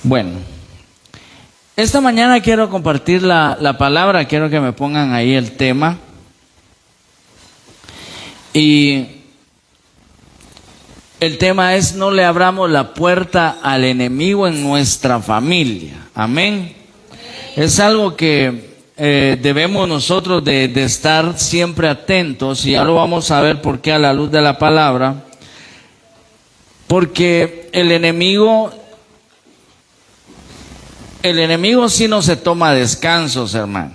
Bueno, esta mañana quiero compartir la palabra, quiero que me pongan ahí el tema. Y el tema es: no le abramos la puerta al enemigo en nuestra familia. Amén. Es algo que debemos nosotros de estar siempre atentos, y ya lo vamos a ver por qué a la luz de la palabra. Porque el enemigo sí no se toma descansos, hermano.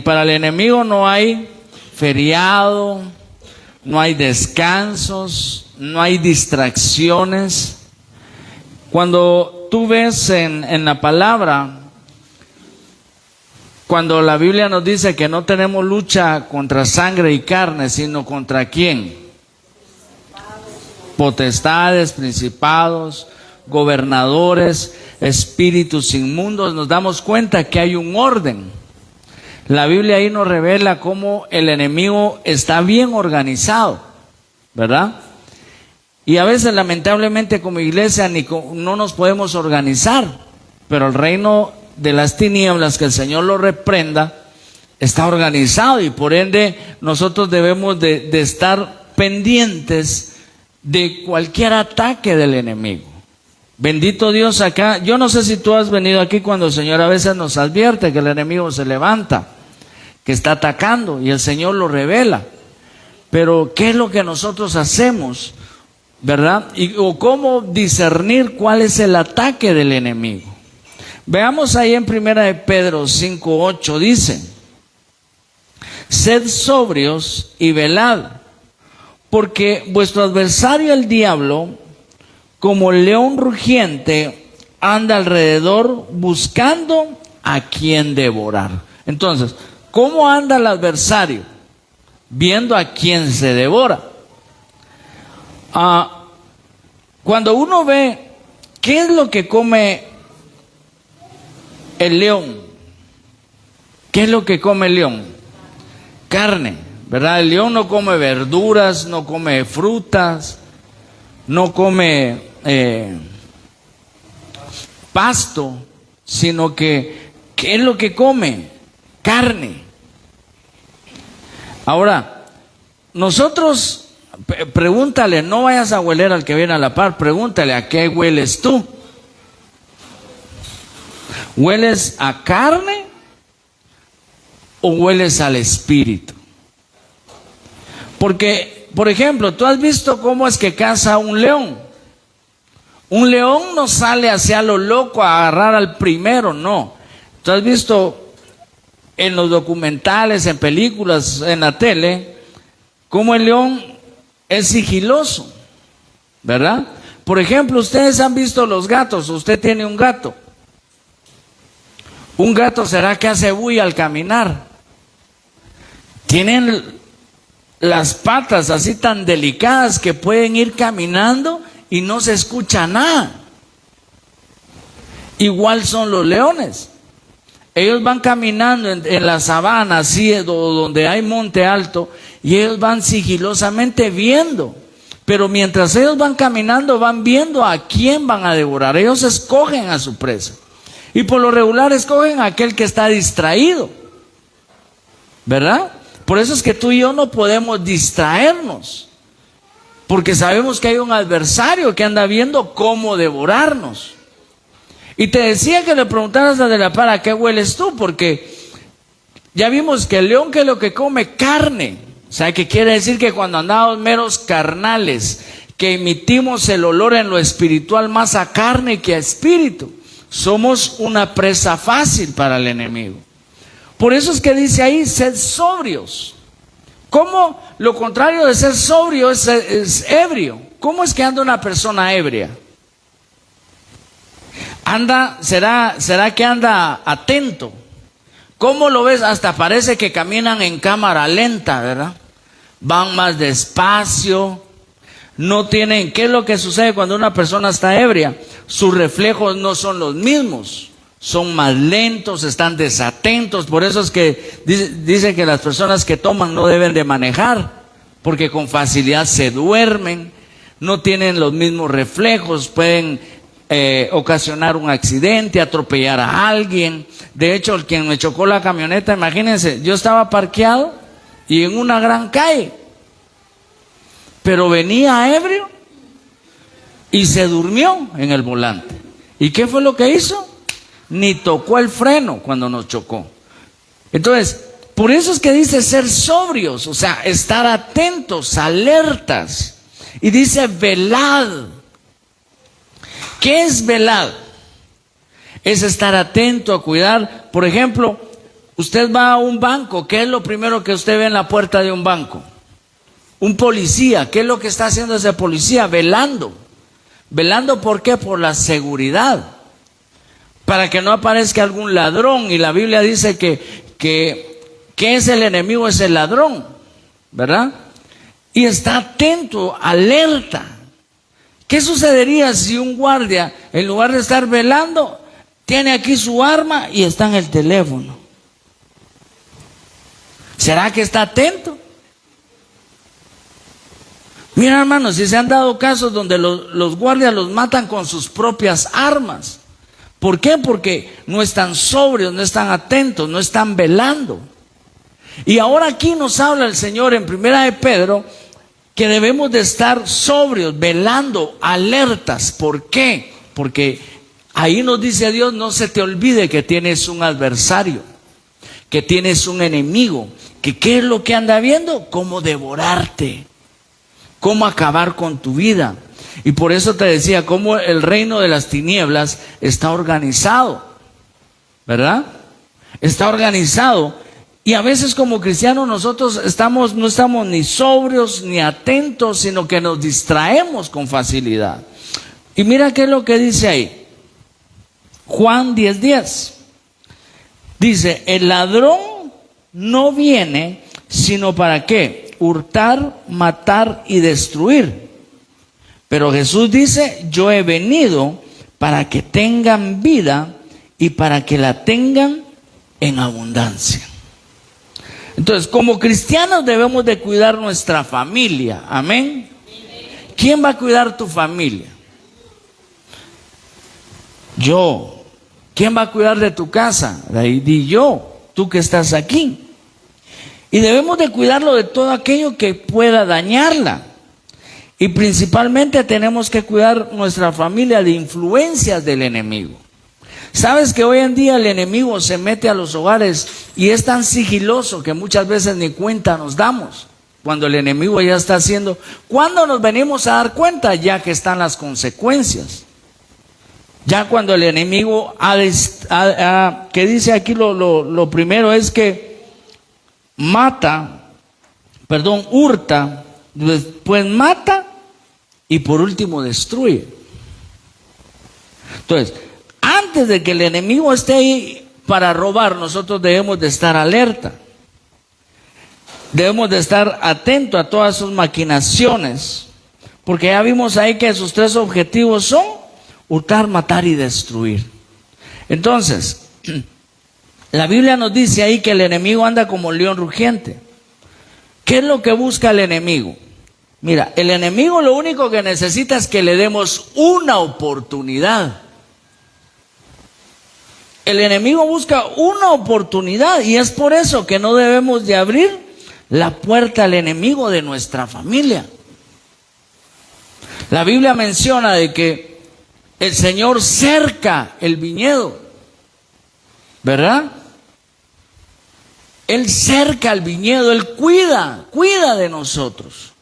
Para el enemigo no hay feriado, no hay descansos, no hay distracciones. Cuando tú ves en la palabra, cuando la Biblia nos dice que no tenemos lucha contra sangre y carne, sino contra ¿quién? Potestades, principados, gobernadores, espíritus inmundos, nos damos cuenta que hay un orden. La Biblia ahí nos revela cómo el enemigo está bien organizado, ¿verdad? Y a veces, lamentablemente, como iglesia no nos podemos organizar, pero el reino de las tinieblas, que el Señor lo reprenda, está organizado, y por ende nosotros debemos de estar pendientes de cualquier ataque del enemigo. Bendito Dios. Acá, yo no sé si tú has venido aquí cuando el Señor a veces nos advierte que el enemigo se levanta, que está atacando, y el Señor lo revela. Pero ¿qué es lo que nosotros hacemos, verdad? O cómo discernir cuál es el ataque del enemigo. Veamos ahí en 1 de Pedro 5:8, dice: sed sobrios y velad, porque vuestro adversario el diablo, como león rugiente, anda alrededor buscando a quien devorar. Entonces, ¿cómo anda el adversario? Viendo a quien se devora. Cuando uno ve qué es lo que come el león, ¿qué es lo que come el león? Carne, ¿verdad? El león no come verduras, no come frutas, no come pasto, sino que ¿qué es lo que come? Carne. Ahora, nosotros, pregúntale, no vayas a hueler al que viene a la par, pregúntale: ¿a qué hueles tú? ¿Hueles a carne o hueles al espíritu? Porque, por ejemplo, tú has visto cómo es que caza un león. Un león no sale hacia lo loco a agarrar al primero, no. Tú has visto en los documentales, en películas, en la tele, cómo el león es sigiloso, ¿verdad? Por ejemplo, ustedes han visto los gatos. Usted tiene un gato. Un gato, ¿será que hace bulla al caminar? Tienen las patas así tan delicadas que pueden ir caminando y no se escucha nada. Igual son los leones. Ellos van caminando en la sabana, así donde hay monte alto, y ellos van sigilosamente viendo. Pero mientras ellos van caminando, van viendo a quién van a devorar. Ellos escogen a su presa. Y por lo regular escogen a aquel que está distraído, ¿verdad? Por eso es que tú y yo no podemos distraernos, porque sabemos que hay un adversario que anda viendo cómo devorarnos. Y te decía que le preguntaras a de la par: ¿a qué hueles tú? Porque ya vimos que el león, que es lo que come carne. O sea, que quiere decir que cuando andamos meros carnales, que emitimos el olor en lo espiritual más a carne que a espíritu, somos una presa fácil para el enemigo. Por eso es que dice ahí: sed sobrios. ¿Cómo lo contrario de ser sobrio es ebrio? ¿Cómo es que anda una persona ebria? ¿Será que anda atento? ¿Cómo lo ves? Hasta parece que caminan en cámara lenta, ¿verdad? Van más despacio. No tienen, ¿qué es lo que sucede cuando una persona está ebria? Sus reflejos no son los mismos, son más lentos, están desatentos. Por eso es que dicen que las personas que toman no deben de manejar, porque con facilidad se duermen, no tienen los mismos reflejos, pueden ocasionar un accidente, atropellar a alguien. De hecho, el quien me chocó la camioneta, imagínense, yo estaba parqueado y en una gran calle, pero venía ebrio y se durmió en el volante. ¿Y qué fue lo que hizo? Ni tocó el freno cuando nos chocó. Entonces, por eso es que dice ser sobrios, o sea, estar atentos, alertas. Y dice velad. ¿Qué es velad? Es estar atento a cuidar. Por ejemplo, usted va a un banco, ¿qué es lo primero que usted ve en la puerta de un banco? Un policía, ¿qué es lo que está haciendo ese policía? Velando. ¿Velando por qué? Por la seguridad. Para que no aparezca algún ladrón. Y la Biblia dice que es el enemigo, es el ladrón, ¿verdad? Y está atento, alerta. ¿Qué sucedería si un guardia, en lugar de estar velando, tiene aquí su arma y está en el teléfono? ¿Será que está atento? Mira, hermanos, si se han dado casos donde los guardias los matan con sus propias armas. ¿Por qué? Porque no están sobrios, no están atentos, no están velando. Y ahora aquí nos habla el Señor en Primera de Pedro que debemos de estar sobrios, velando, alertas. ¿Por qué? Porque ahí nos dice Dios, no se te olvide que tienes un adversario, que tienes un enemigo, que qué es lo que anda viendo, cómo devorarte, cómo acabar con tu vida. Y por eso te decía, cómo el reino de las tinieblas está organizado, ¿verdad? Está organizado. Y a veces como cristianos nosotros no estamos ni sobrios ni atentos, sino que nos distraemos con facilidad. Y mira qué es lo que dice ahí. Juan 10:10. Dice, el ladrón no viene sino para ¿qué? Hurtar, matar y destruir. Pero Jesús dice, yo he venido para que tengan vida y para que la tengan en abundancia. Entonces, como cristianos debemos de cuidar nuestra familia. Amén. ¿Quién va a cuidar tu familia? Yo. ¿Quién va a cuidar de tu casa? De ahí di yo, tú que estás aquí. Y debemos de cuidarlo de todo aquello que pueda dañarla. Y principalmente tenemos que cuidar nuestra familia de influencias del enemigo. ¿Sabes que hoy en día el enemigo se mete a los hogares y es tan sigiloso que muchas veces ni cuenta nos damos? Cuando el enemigo ya está haciendo, ¿cuándo nos venimos a dar cuenta? Ya que están las consecuencias. Ya cuando el enemigo que dice aquí lo primero es que hurta, después mata y por último destruye. Entonces, antes de que el enemigo esté ahí para robar, nosotros debemos de estar alerta. Debemos de estar atentos a todas sus maquinaciones, porque ya vimos ahí que sus tres objetivos son hurtar, matar y destruir. Entonces, la Biblia nos dice ahí que el enemigo anda como león rugiente. ¿Qué es lo que busca el enemigo? Mira, el enemigo lo único que necesita es que le demos una oportunidad. El enemigo busca una oportunidad y es por eso que no debemos de abrir la puerta al enemigo de nuestra familia. La Biblia menciona de que el Señor cerca el viñedo, ¿verdad? Él cerca el viñedo, Él cuida de nosotros.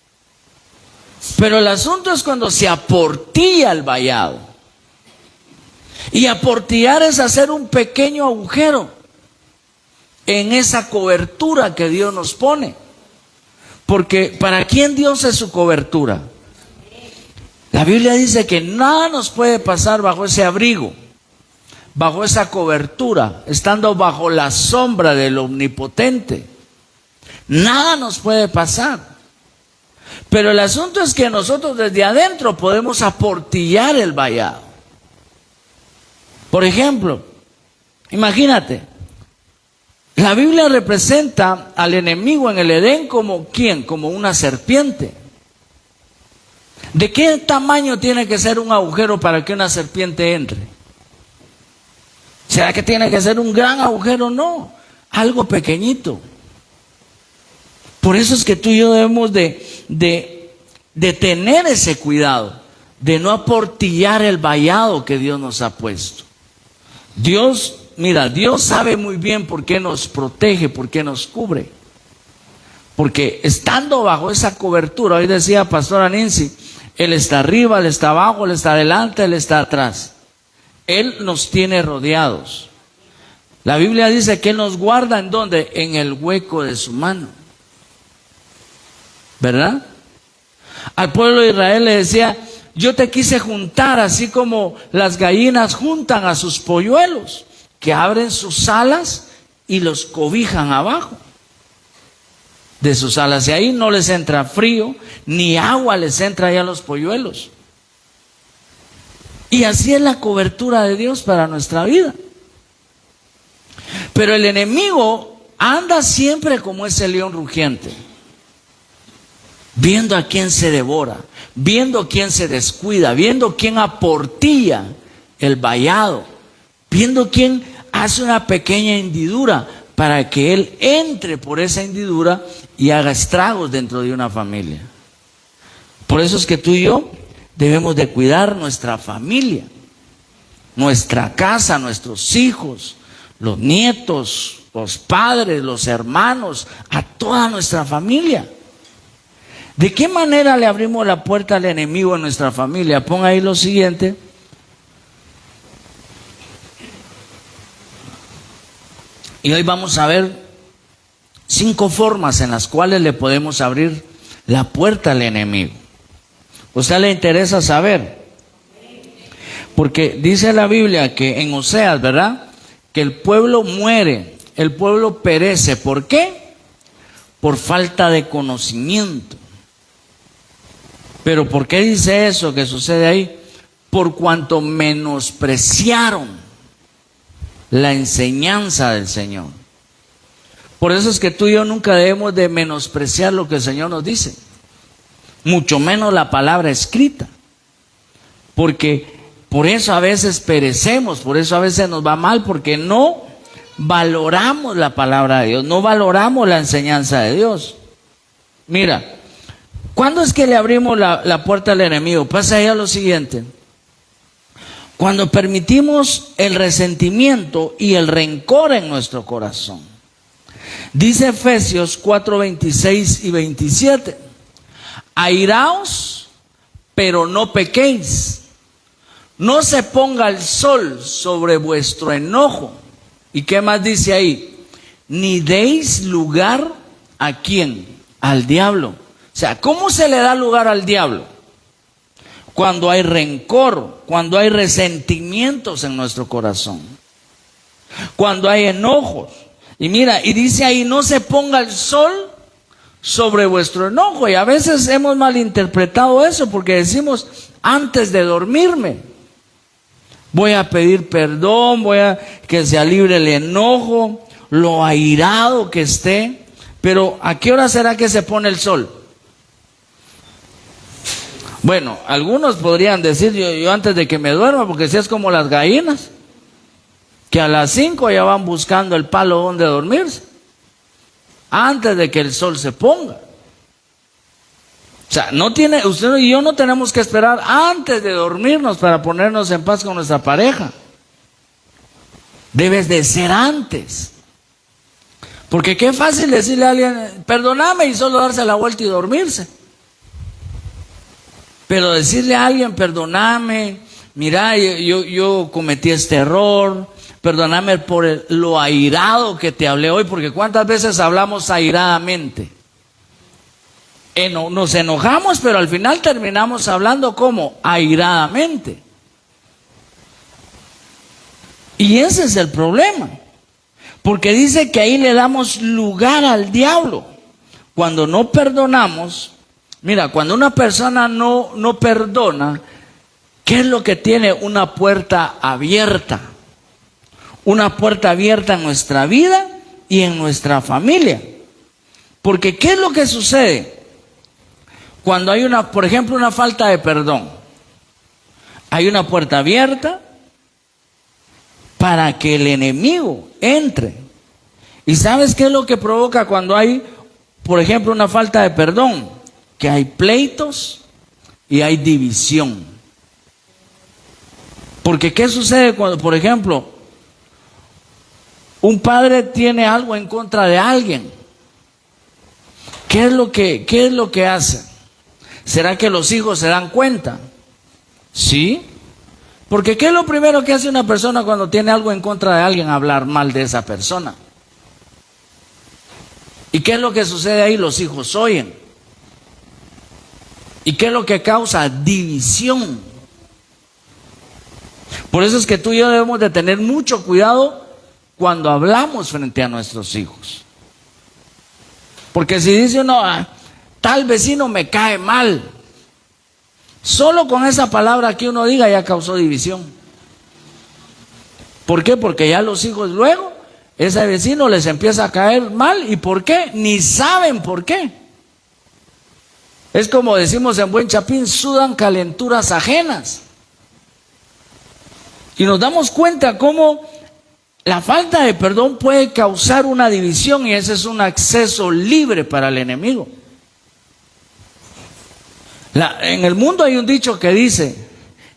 Pero el asunto es cuando se aportilla el vallado. Y aportillar es hacer un pequeño agujero en esa cobertura que Dios nos pone. Porque ¿para quién Dios es su cobertura? La Biblia dice que nada nos puede pasar bajo ese abrigo, bajo esa cobertura, estando bajo la sombra del Omnipotente. Nada nos puede pasar. Pero el asunto es que nosotros desde adentro podemos aportillar el vallado. Por ejemplo, imagínate, la Biblia representa al enemigo en el Edén como ¿quién? Como una serpiente. ¿De qué tamaño tiene que ser un agujero para que una serpiente entre? ¿Será que tiene que ser un gran agujero? No, algo pequeñito. Por eso es que tú y yo debemos de tener ese cuidado, de no aportillar el vallado que Dios nos ha puesto. Dios sabe muy bien por qué nos protege, por qué nos cubre. Porque estando bajo esa cobertura, hoy decía Pastora Nancy, Él está arriba, Él está abajo, Él está adelante, Él está atrás. Él nos tiene rodeados. La Biblia dice que Él nos guarda ¿en dónde? En el hueco de su mano. ¿Verdad? Al pueblo de Israel le decía, yo te quise juntar así como las gallinas juntan a sus polluelos, que abren sus alas y los cobijan abajo de sus alas. Y ahí no les entra frío, ni agua les entra ahí a los polluelos. Y así es la cobertura de Dios para nuestra vida. Pero el enemigo anda siempre como ese león rugiente, viendo a quién se devora, viendo a quién se descuida, viendo quién aportilla el vallado, viendo quién hace una pequeña hendidura para que él entre por esa hendidura y haga estragos dentro de una familia. Por eso es que tú y yo debemos de cuidar nuestra familia, nuestra casa, nuestros hijos, los nietos, los padres, los hermanos, a toda nuestra familia. ¿De qué manera le abrimos la puerta al enemigo en nuestra familia? Ponga ahí lo siguiente. Y hoy vamos a ver 5 formas en las cuales le podemos abrir la puerta al enemigo. ¿A usted le interesa saber? Porque dice la Biblia que en Oseas, ¿verdad?, que el pueblo muere, el pueblo perece. ¿Por qué? Por falta de conocimiento. ¿Pero por qué dice eso que sucede ahí? Por cuanto menospreciaron la enseñanza del Señor. Por eso es que tú y yo nunca debemos de menospreciar lo que el Señor nos dice, mucho menos la palabra escrita, porque por eso a veces perecemos, por eso a veces nos va mal, porque no valoramos la palabra de Dios, no valoramos la enseñanza de Dios. Mira, ¿cuándo es que le abrimos la puerta al enemigo? Pasa ahí a lo siguiente. Cuando permitimos el resentimiento y el rencor en nuestro corazón. Dice Efesios 4:26 y 27. Airaos, pero no pequéis. No se ponga el sol sobre vuestro enojo. ¿Y qué más dice ahí? Ni deis lugar ¿a quién? Al diablo. O sea, ¿cómo se le da lugar al diablo? Cuando hay rencor, cuando hay resentimientos en nuestro corazón, cuando hay enojos. Y mira, y dice ahí, no se ponga el sol sobre vuestro enojo. Y a veces hemos malinterpretado eso porque decimos, antes de dormirme, voy a pedir perdón, voy a que se libre el enojo, lo airado que esté. Pero ¿a qué hora será que se pone el sol? Bueno, algunos podrían decir, yo antes de que me duerma, porque si es como las gallinas, que a las 5 ya van buscando el palo donde dormirse, antes de que el sol se ponga. O sea, usted y yo no tenemos que esperar antes de dormirnos para ponernos en paz con nuestra pareja. Debes de ser antes. Porque qué fácil decirle a alguien, perdóname, y solo darse la vuelta y dormirse. Pero decirle a alguien, perdóname, mira, yo cometí este error, perdóname por lo airado que te hablé hoy, porque ¿cuántas veces hablamos airadamente? Nos enojamos, pero al final terminamos hablando como airadamente. Y ese es el problema, porque dice que ahí le damos lugar al diablo. Cuando no perdonamos, mira, cuando una persona no perdona, ¿qué es lo que tiene? Una puerta abierta. Una puerta abierta en nuestra vida y en nuestra familia. Porque ¿qué es lo que sucede? Cuando hay por ejemplo, una falta de perdón, hay una puerta abierta para que el enemigo entre. ¿Y sabes qué es lo que provoca cuando hay, por ejemplo, una falta de perdón? Que hay pleitos y hay división. Porque ¿qué sucede cuando, por ejemplo, un padre tiene algo en contra de alguien? ¿Qué es lo que hace? ¿Será que los hijos se dan cuenta? Sí. Porque ¿qué es lo primero que hace una persona cuando tiene algo en contra de alguien? Hablar mal de esa persona. ¿Y qué es lo que sucede ahí? Los hijos oyen. ¿Y qué es lo que causa? División. Por eso es que tú y yo debemos de tener mucho cuidado cuando hablamos frente a nuestros hijos. Porque si dice uno, tal vecino me cae mal, solo con esa palabra que uno diga ya causó división. ¿Por qué? Porque ya los hijos luego, ese vecino les empieza a caer mal. ¿Y por qué? Ni saben por qué. Es como decimos en buen chapín, sudan calenturas ajenas. Y nos damos cuenta cómo la falta de perdón puede causar una división, y ese es un acceso libre para el enemigo. En el mundo hay un dicho que dice,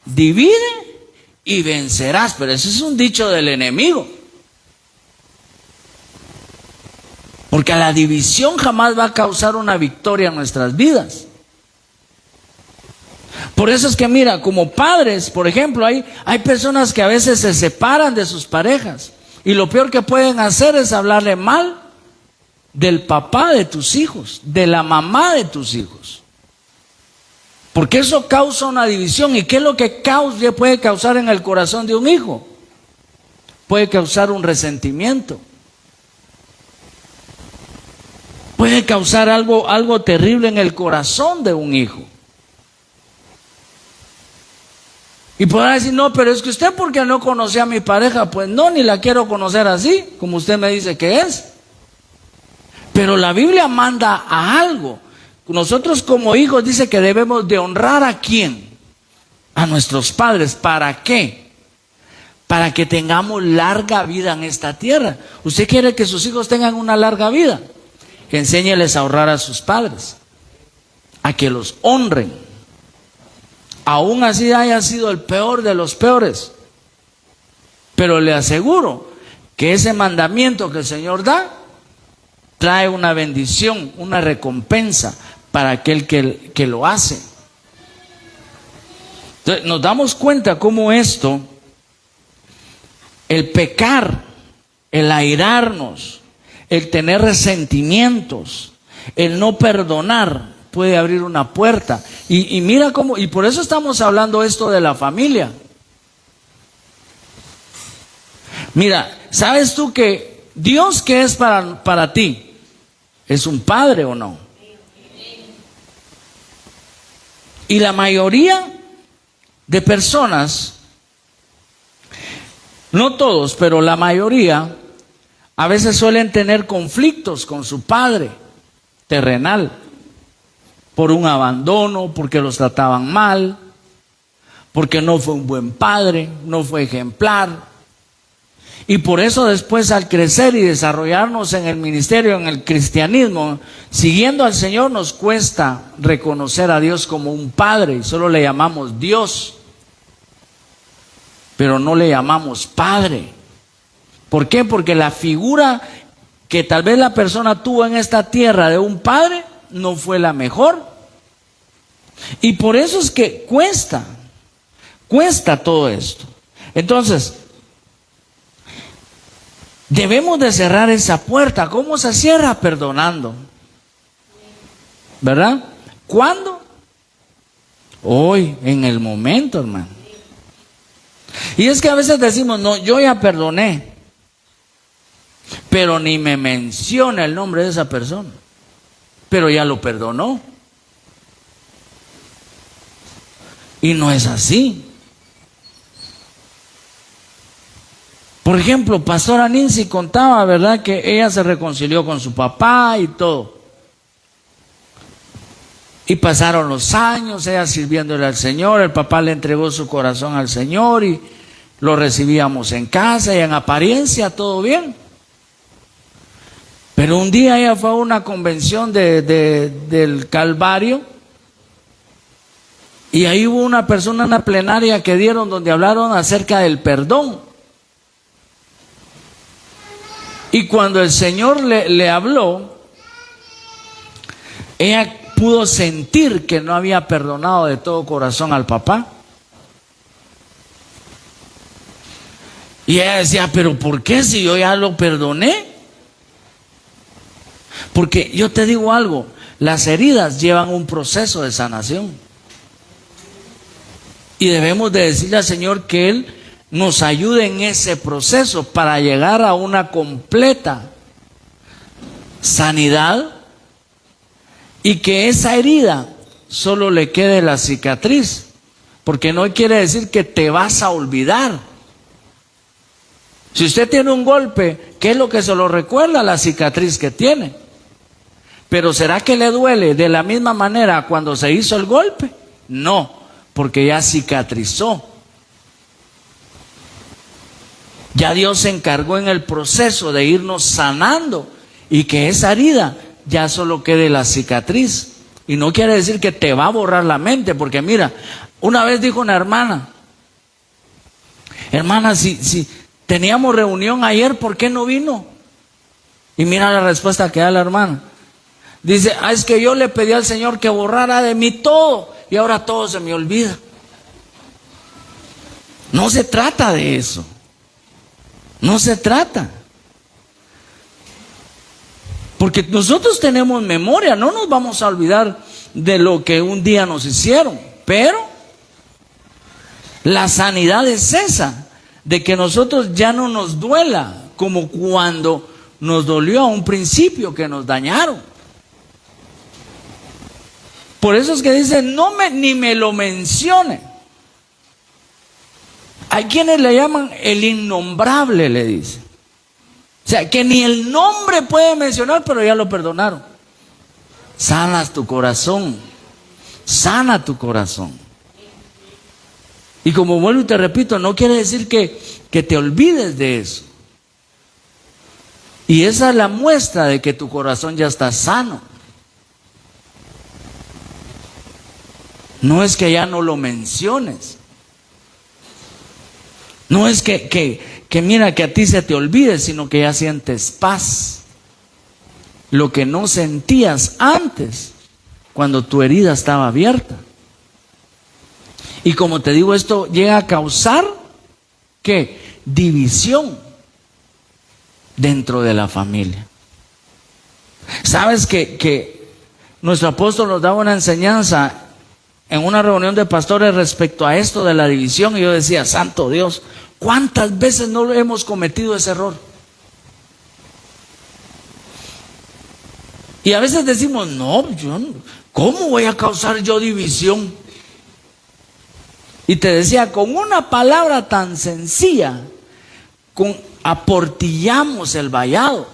divide y vencerás, pero ese es un dicho del enemigo. Porque la división jamás va a causar una victoria en nuestras vidas. Por eso es que mira, como padres, por ejemplo, hay personas que a veces se separan de sus parejas, y lo peor que pueden hacer es hablarle mal del papá de tus hijos, de la mamá de tus hijos. Porque eso causa una división. ¿Y qué es lo que puede causar en el corazón de un hijo? Puede causar un resentimiento. Puede causar algo terrible en el corazón de un hijo. Y podrá decir, no, pero es que usted, porque no conoce a mi pareja, pues no, ni la quiero conocer así, como usted me dice que es. Pero la Biblia manda a algo. Nosotros como hijos dice que debemos de honrar ¿a quién? A nuestros padres. ¿Para qué? Para que tengamos larga vida en esta tierra. ¿Usted quiere que sus hijos tengan una larga vida? Enséñeles a honrar a sus padres, a que los honren. Aún así haya sido el peor de los peores. Pero le aseguro que ese mandamiento que el Señor da trae una bendición, una recompensa para aquel que lo hace. Entonces, nos damos cuenta cómo esto, el pecar, el airarnos, el tener resentimientos, el no perdonar, puede abrir una puerta. Y mira cómo, y por eso estamos hablando esto de la familia. Mira, ¿sabes tú que Dios, qué es para ti? ¿Es un padre o no? Y la mayoría de personas, no todos, pero la mayoría, a veces suelen tener conflictos con su padre terrenal, por un abandono, porque los trataban mal, porque no fue un buen padre, no fue ejemplar. Y por eso después, al crecer y desarrollarnos en el ministerio, en el cristianismo, siguiendo al Señor, nos cuesta reconocer a Dios como un padre, y solo le llamamos Dios, pero no le llamamos padre. ¿Por qué? Porque la figura que tal vez la persona tuvo en esta tierra de un padre no fue la mejor. Y por eso es que cuesta todo esto. Entonces, debemos de cerrar esa puerta. ¿Cómo se cierra? Perdonando. ¿Verdad? ¿Cuándo? Hoy, en el momento, hermano. Y es que a veces decimos, no, yo ya perdoné, pero ni me menciona el nombre de esa persona, pero ya lo perdonó. Y no es así. Por ejemplo, pastora Nancy contaba, ¿verdad?, que ella se reconcilió con su papá y todo. Y pasaron los años, ella sirviéndole al Señor, el papá le entregó su corazón al Señor y lo recibíamos en casa y en apariencia todo bien. Pero un día ella fue a una convención del Calvario y ahí hubo una persona, una plenaria que dieron donde hablaron acerca del perdón. Y cuando el Señor le habló, ella pudo sentir que no había perdonado de todo corazón al papá. Y ella decía, pero ¿por qué si yo ya lo perdoné? Porque yo te digo algo, las heridas llevan un proceso de sanación. Y debemos de decirle al Señor que Él nos ayude en ese proceso para llegar a una completa sanidad y que esa herida solo le quede la cicatriz. Porque no quiere decir que te vas a olvidar. Si usted tiene un golpe, ¿qué es lo que se lo recuerda? La cicatriz que tiene. Pero ¿será que le duele de la misma manera cuando se hizo el golpe? No, porque ya cicatrizó. Ya Dios se encargó en el proceso de irnos sanando y que esa herida ya solo quede la cicatriz. Y no quiere decir que te va a borrar la mente, porque mira, una vez dijo una hermana, si teníamos reunión ayer, ¿por qué no vino? Y mira la respuesta que da la hermana. Dice, es que yo le pedí al Señor que borrara de mí todo y ahora todo se me olvida. No se trata de eso. No se trata. Porque nosotros tenemos memoria, no nos vamos a olvidar de lo que un día nos hicieron. Pero la sanidad es esa, de que nosotros ya no nos duela como cuando nos dolió a un principio que nos dañaron. Por eso es que dice, ni me lo mencione. Hay quienes le llaman el innombrable, le dice. O sea, que ni el nombre puede mencionar, pero ya lo perdonaron. Sanas tu corazón. Sana tu corazón. Y como vuelvo y te repito, no quiere decir que te olvides de eso. Y esa es la muestra de que tu corazón ya está sano. No es que ya no lo menciones. No es que mira que a ti se te olvide, sino que ya sientes paz. Lo que no sentías antes, cuando tu herida estaba abierta. Y como te digo, esto llega a causar, ¿qué? División dentro de la familia. ¿Sabes que nuestro apóstol nos daba una enseñanza en una reunión de pastores respecto a esto de la división? Y yo decía, santo Dios, ¿cuántas veces no hemos cometido ese error? Y a veces decimos, ¿cómo voy a causar yo división? Y te decía, con una palabra tan sencilla, aportillamos el vallado.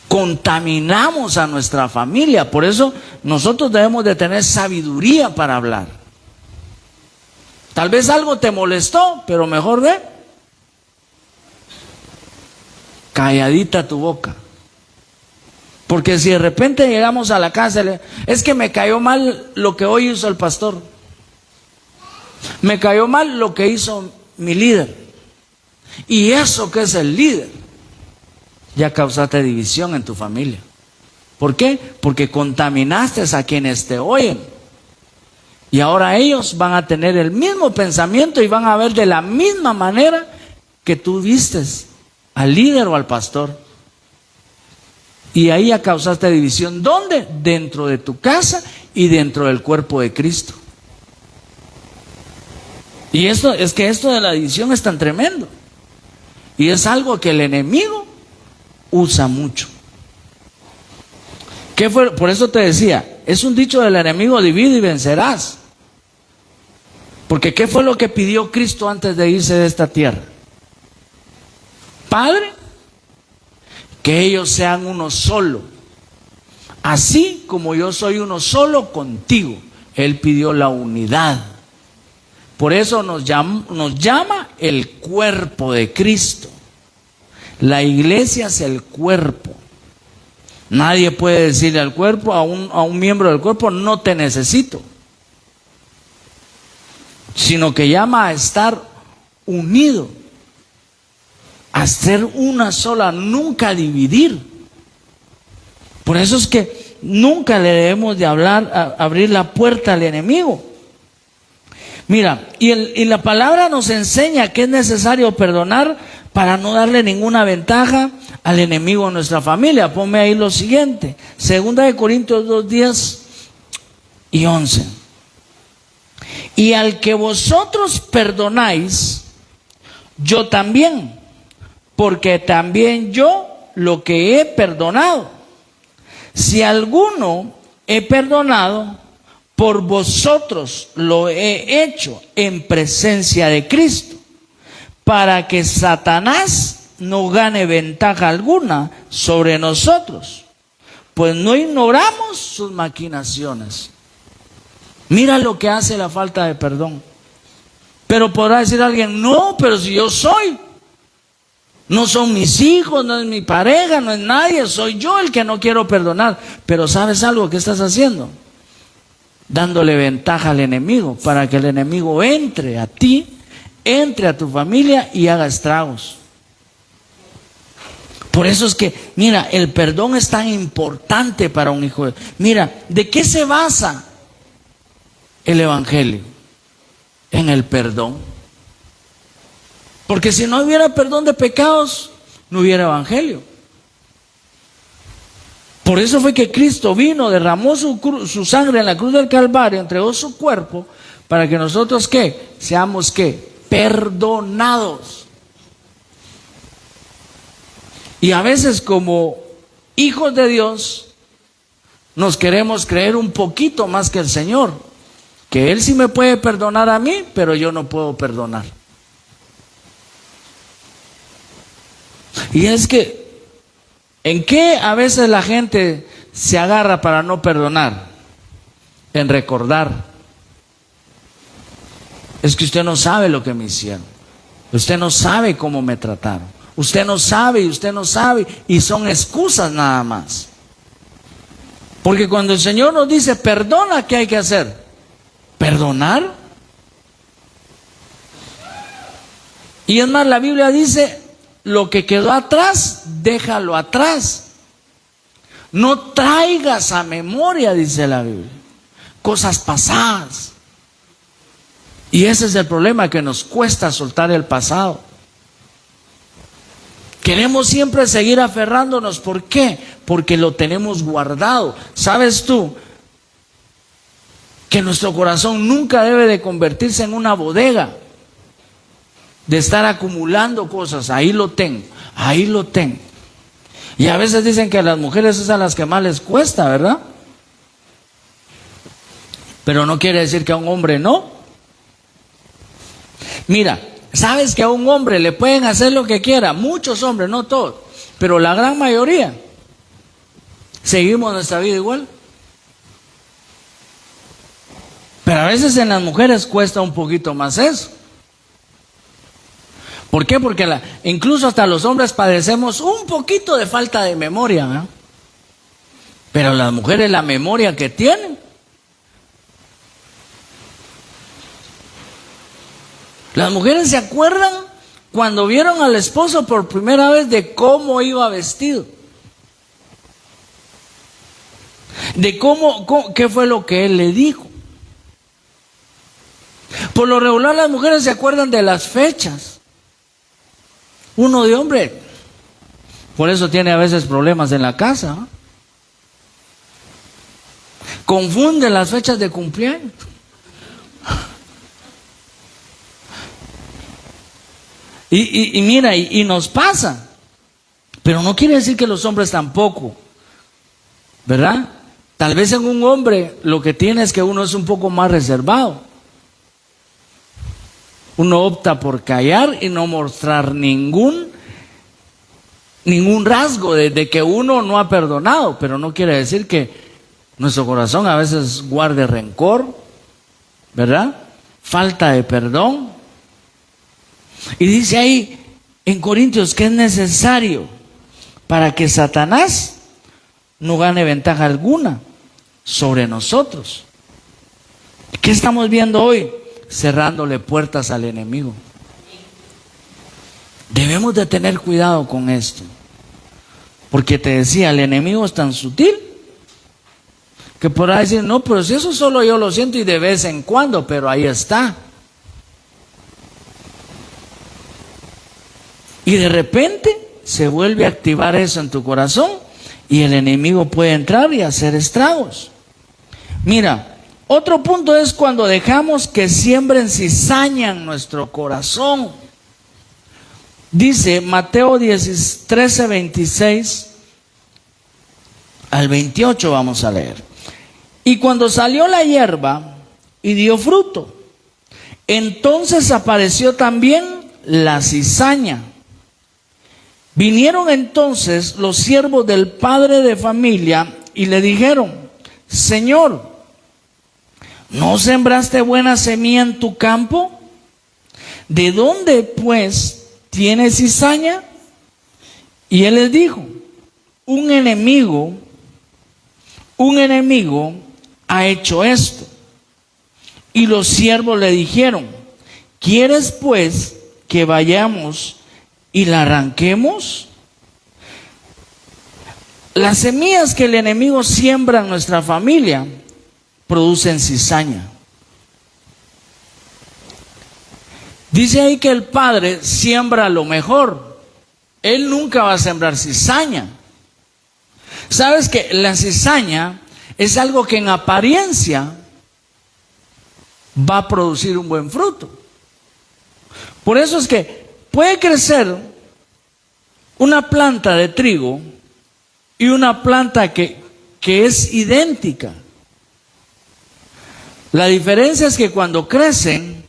Contaminamos a nuestra familia. Por eso nosotros debemos de tener sabiduría para hablar. Tal vez algo te molestó, pero mejor calladita tu boca. Porque si de repente llegamos a la casa, es que me cayó mal lo que hoy hizo el pastor. Me cayó mal lo que hizo mi líder. Y eso que es el líder, ya causaste división en tu familia. ¿Por qué? Porque contaminaste a quienes te oyen. Y ahora ellos van a tener el mismo pensamiento y van a ver de la misma manera que tú vistes al líder o al pastor. Y ahí ya causaste división. ¿Dónde? Dentro de tu casa y dentro del cuerpo de Cristo. Y esto de la división es tan tremendo. Y es algo que el enemigo usa mucho. ¿Qué fue? Por eso te decía, es un dicho del enemigo: divide y vencerás. Porque ¿qué fue lo que pidió Cristo antes de irse de esta tierra? Padre, que ellos sean uno solo, así como yo soy uno solo contigo. Él pidió la unidad. Por eso nos llama el cuerpo de Cristo. La iglesia es el cuerpo. Nadie puede decirle al cuerpo, a un miembro del cuerpo, no te necesito. Sino que llama a estar unido, a ser una sola, nunca dividir. Por eso es que nunca le debemos de abrir la puerta al enemigo. Mira, y la palabra nos enseña que es necesario perdonar para no darle ninguna ventaja al enemigo en nuestra familia. Ponme ahí lo siguiente, 2 Corintios 2:10 y 11. Y al que vosotros perdonáis, yo también, porque también yo lo que he perdonado. Si alguno he perdonado, por vosotros lo he hecho en presencia de Cristo, para que Satanás no gane ventaja alguna sobre nosotros, pues no ignoramos sus maquinaciones. Mira lo que hace la falta de perdón. Pero podrá decir alguien, no, pero si yo soy, no son mis hijos, no es mi pareja, no es nadie, soy yo el que no quiero perdonar. Pero ¿sabes algo que estás haciendo? Dándole ventaja al enemigo, para que el enemigo entre a ti, entre a tu familia y haga estragos. Por eso es que, mira, el perdón es tan importante para un hijo de Dios. Mira, ¿de qué se basa el evangelio? En el perdón. Porque si no hubiera perdón de pecados, no hubiera evangelio. Por eso fue que Cristo vino, derramó su sangre en la cruz del Calvario, entregó su cuerpo, para que nosotros, ¿qué? Seamos, ¿qué? Perdonados. Y a veces, como hijos de Dios, nos queremos creer un poquito más que el Señor, que Él sí me puede perdonar a mí, pero yo no puedo perdonar. Y es que, ¿en qué a veces la gente se agarra para no perdonar? En recordar. Es que usted no sabe lo que me hicieron. Usted no sabe cómo me trataron. Usted no sabe y usted no sabe. Y son excusas nada más. Porque cuando el Señor nos dice perdona, ¿qué hay que hacer? ¿Perdonar? Y es más, la Biblia dice, lo que quedó atrás, déjalo atrás. No traigas a memoria, dice la Biblia, cosas pasadas. Y ese es el problema, que nos cuesta soltar el pasado. Queremos siempre seguir aferrándonos. ¿Por qué? Porque lo tenemos guardado. ¿Sabes tú que nuestro corazón nunca debe de convertirse en una bodega de estar acumulando cosas? Ahí lo tengo, ahí lo tengo. Y a veces dicen que a las mujeres es a las que más les cuesta, ¿verdad? Pero no quiere decir que a un hombre no. Mira, ¿sabes que a un hombre le pueden hacer lo que quiera? Muchos hombres, no todos, pero la gran mayoría. Seguimos nuestra vida igual. Pero a veces en las mujeres cuesta un poquito más eso. ¿Por qué? Porque incluso hasta los hombres padecemos un poquito de falta de memoria, ¿eh? Pero las mujeres, la memoria que tienen. Las mujeres se acuerdan cuando vieron al esposo por primera vez de cómo iba vestido. De qué fue lo que él le dijo. Por lo regular las mujeres se acuerdan de las fechas. Uno de hombre, por eso tiene a veces problemas en la casa, ¿eh? Confunde las fechas de cumpleaños. Y mira, y nos pasa. Pero no quiere decir que los hombres tampoco, ¿verdad? Tal vez en un hombre lo que tiene es que uno es un poco más reservado. Uno opta por callar y no mostrar ningún ningún rasgo de que uno no ha perdonado, pero no quiere decir que nuestro corazón a veces guarde rencor, ¿verdad? Falta de perdón. Y dice ahí en Corintios que es necesario para que Satanás no gane ventaja alguna sobre nosotros. ¿Qué estamos viendo hoy? Cerrándole puertas al enemigo. Debemos de tener cuidado con esto, porque te decía, el enemigo es tan sutil que podrá decir, no, pero si eso solo yo lo siento y de vez en cuando, pero ahí está. Y de repente se vuelve a activar eso en tu corazón y el enemigo puede entrar y hacer estragos. Mira, otro punto es cuando dejamos que siembren cizaña en nuestro corazón. Dice Mateo 13, 26 al 28, vamos a leer. Y cuando salió la hierba y dio fruto, entonces apareció también la cizaña. Vinieron entonces los siervos del padre de familia y le dijeron, Señor, ¿no sembraste buena semilla en tu campo? ¿De dónde pues tiene cizaña? Y él les dijo, un enemigo ha hecho esto. Y los siervos le dijeron, ¿quieres pues que vayamos y la arranquemos? Las semillas que el enemigo siembra en nuestra familia producen cizaña. Dice ahí que el padre siembra lo mejor. Él nunca va a sembrar cizaña. ¿Sabes que la cizaña es algo que en apariencia va a producir un buen fruto? Por eso es que puede crecer una planta de trigo y una planta que es idéntica. La diferencia es que cuando crecen,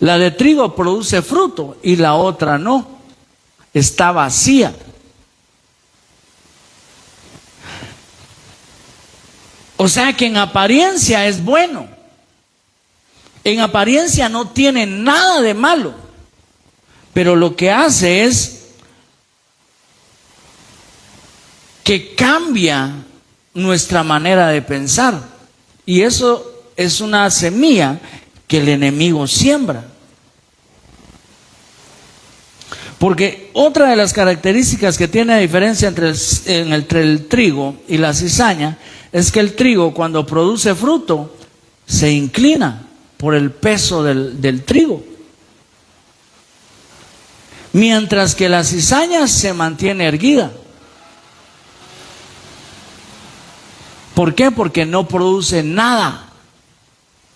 la de trigo produce fruto y la otra no, está vacía. O sea que en apariencia es bueno, en apariencia no tiene nada de malo, pero lo que hace es que cambia nuestra manera de pensar, y eso es una semilla que el enemigo siembra. Porque otra de las características que tiene diferencia entre el trigo y la cizaña es que el trigo, cuando produce fruto, se inclina por el peso del trigo, mientras que la cizaña se mantiene erguida. ¿Por qué? Porque no produce nada,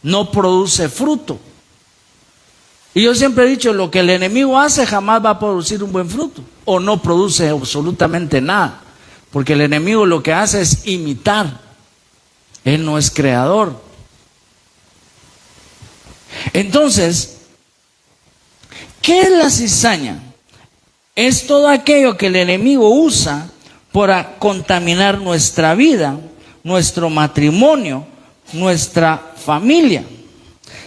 no produce fruto. Y yo siempre he dicho, lo que el enemigo hace jamás va a producir un buen fruto, o no produce absolutamente nada, porque el enemigo lo que hace es imitar. Él no es creador. Entonces, ¿qué es la cizaña? Es todo aquello que el enemigo usa para contaminar nuestra vida, nuestro matrimonio, nuestra familia.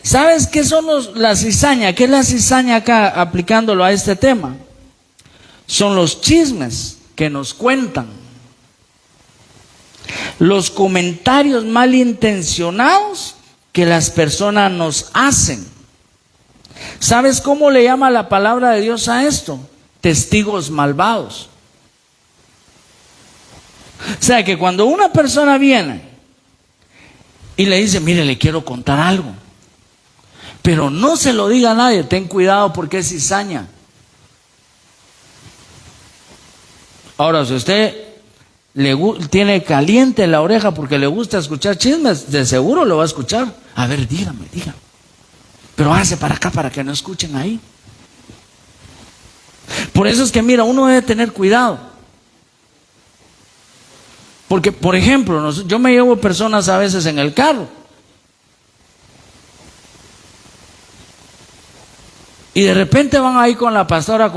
¿Sabes qué son la cizaña? ¿Qué es la cizaña acá aplicándolo a este tema? Son los chismes que nos cuentan, los comentarios malintencionados que las personas nos hacen. ¿Sabes cómo le llama la palabra de Dios a esto? Testigos malvados. O sea que cuando una persona viene y le dice, mire, le quiero contar algo, pero no se lo diga a nadie, ten cuidado porque es cizaña. Ahora, si usted tiene caliente la oreja porque le gusta escuchar chismes, de seguro lo va a escuchar. A ver, dígame. Pero hágase para acá para que no escuchen ahí. Por eso es que, mira, uno debe tener cuidado. Porque, por ejemplo, yo me llevo personas a veces en el carro. Y de repente van ahí con la pastora,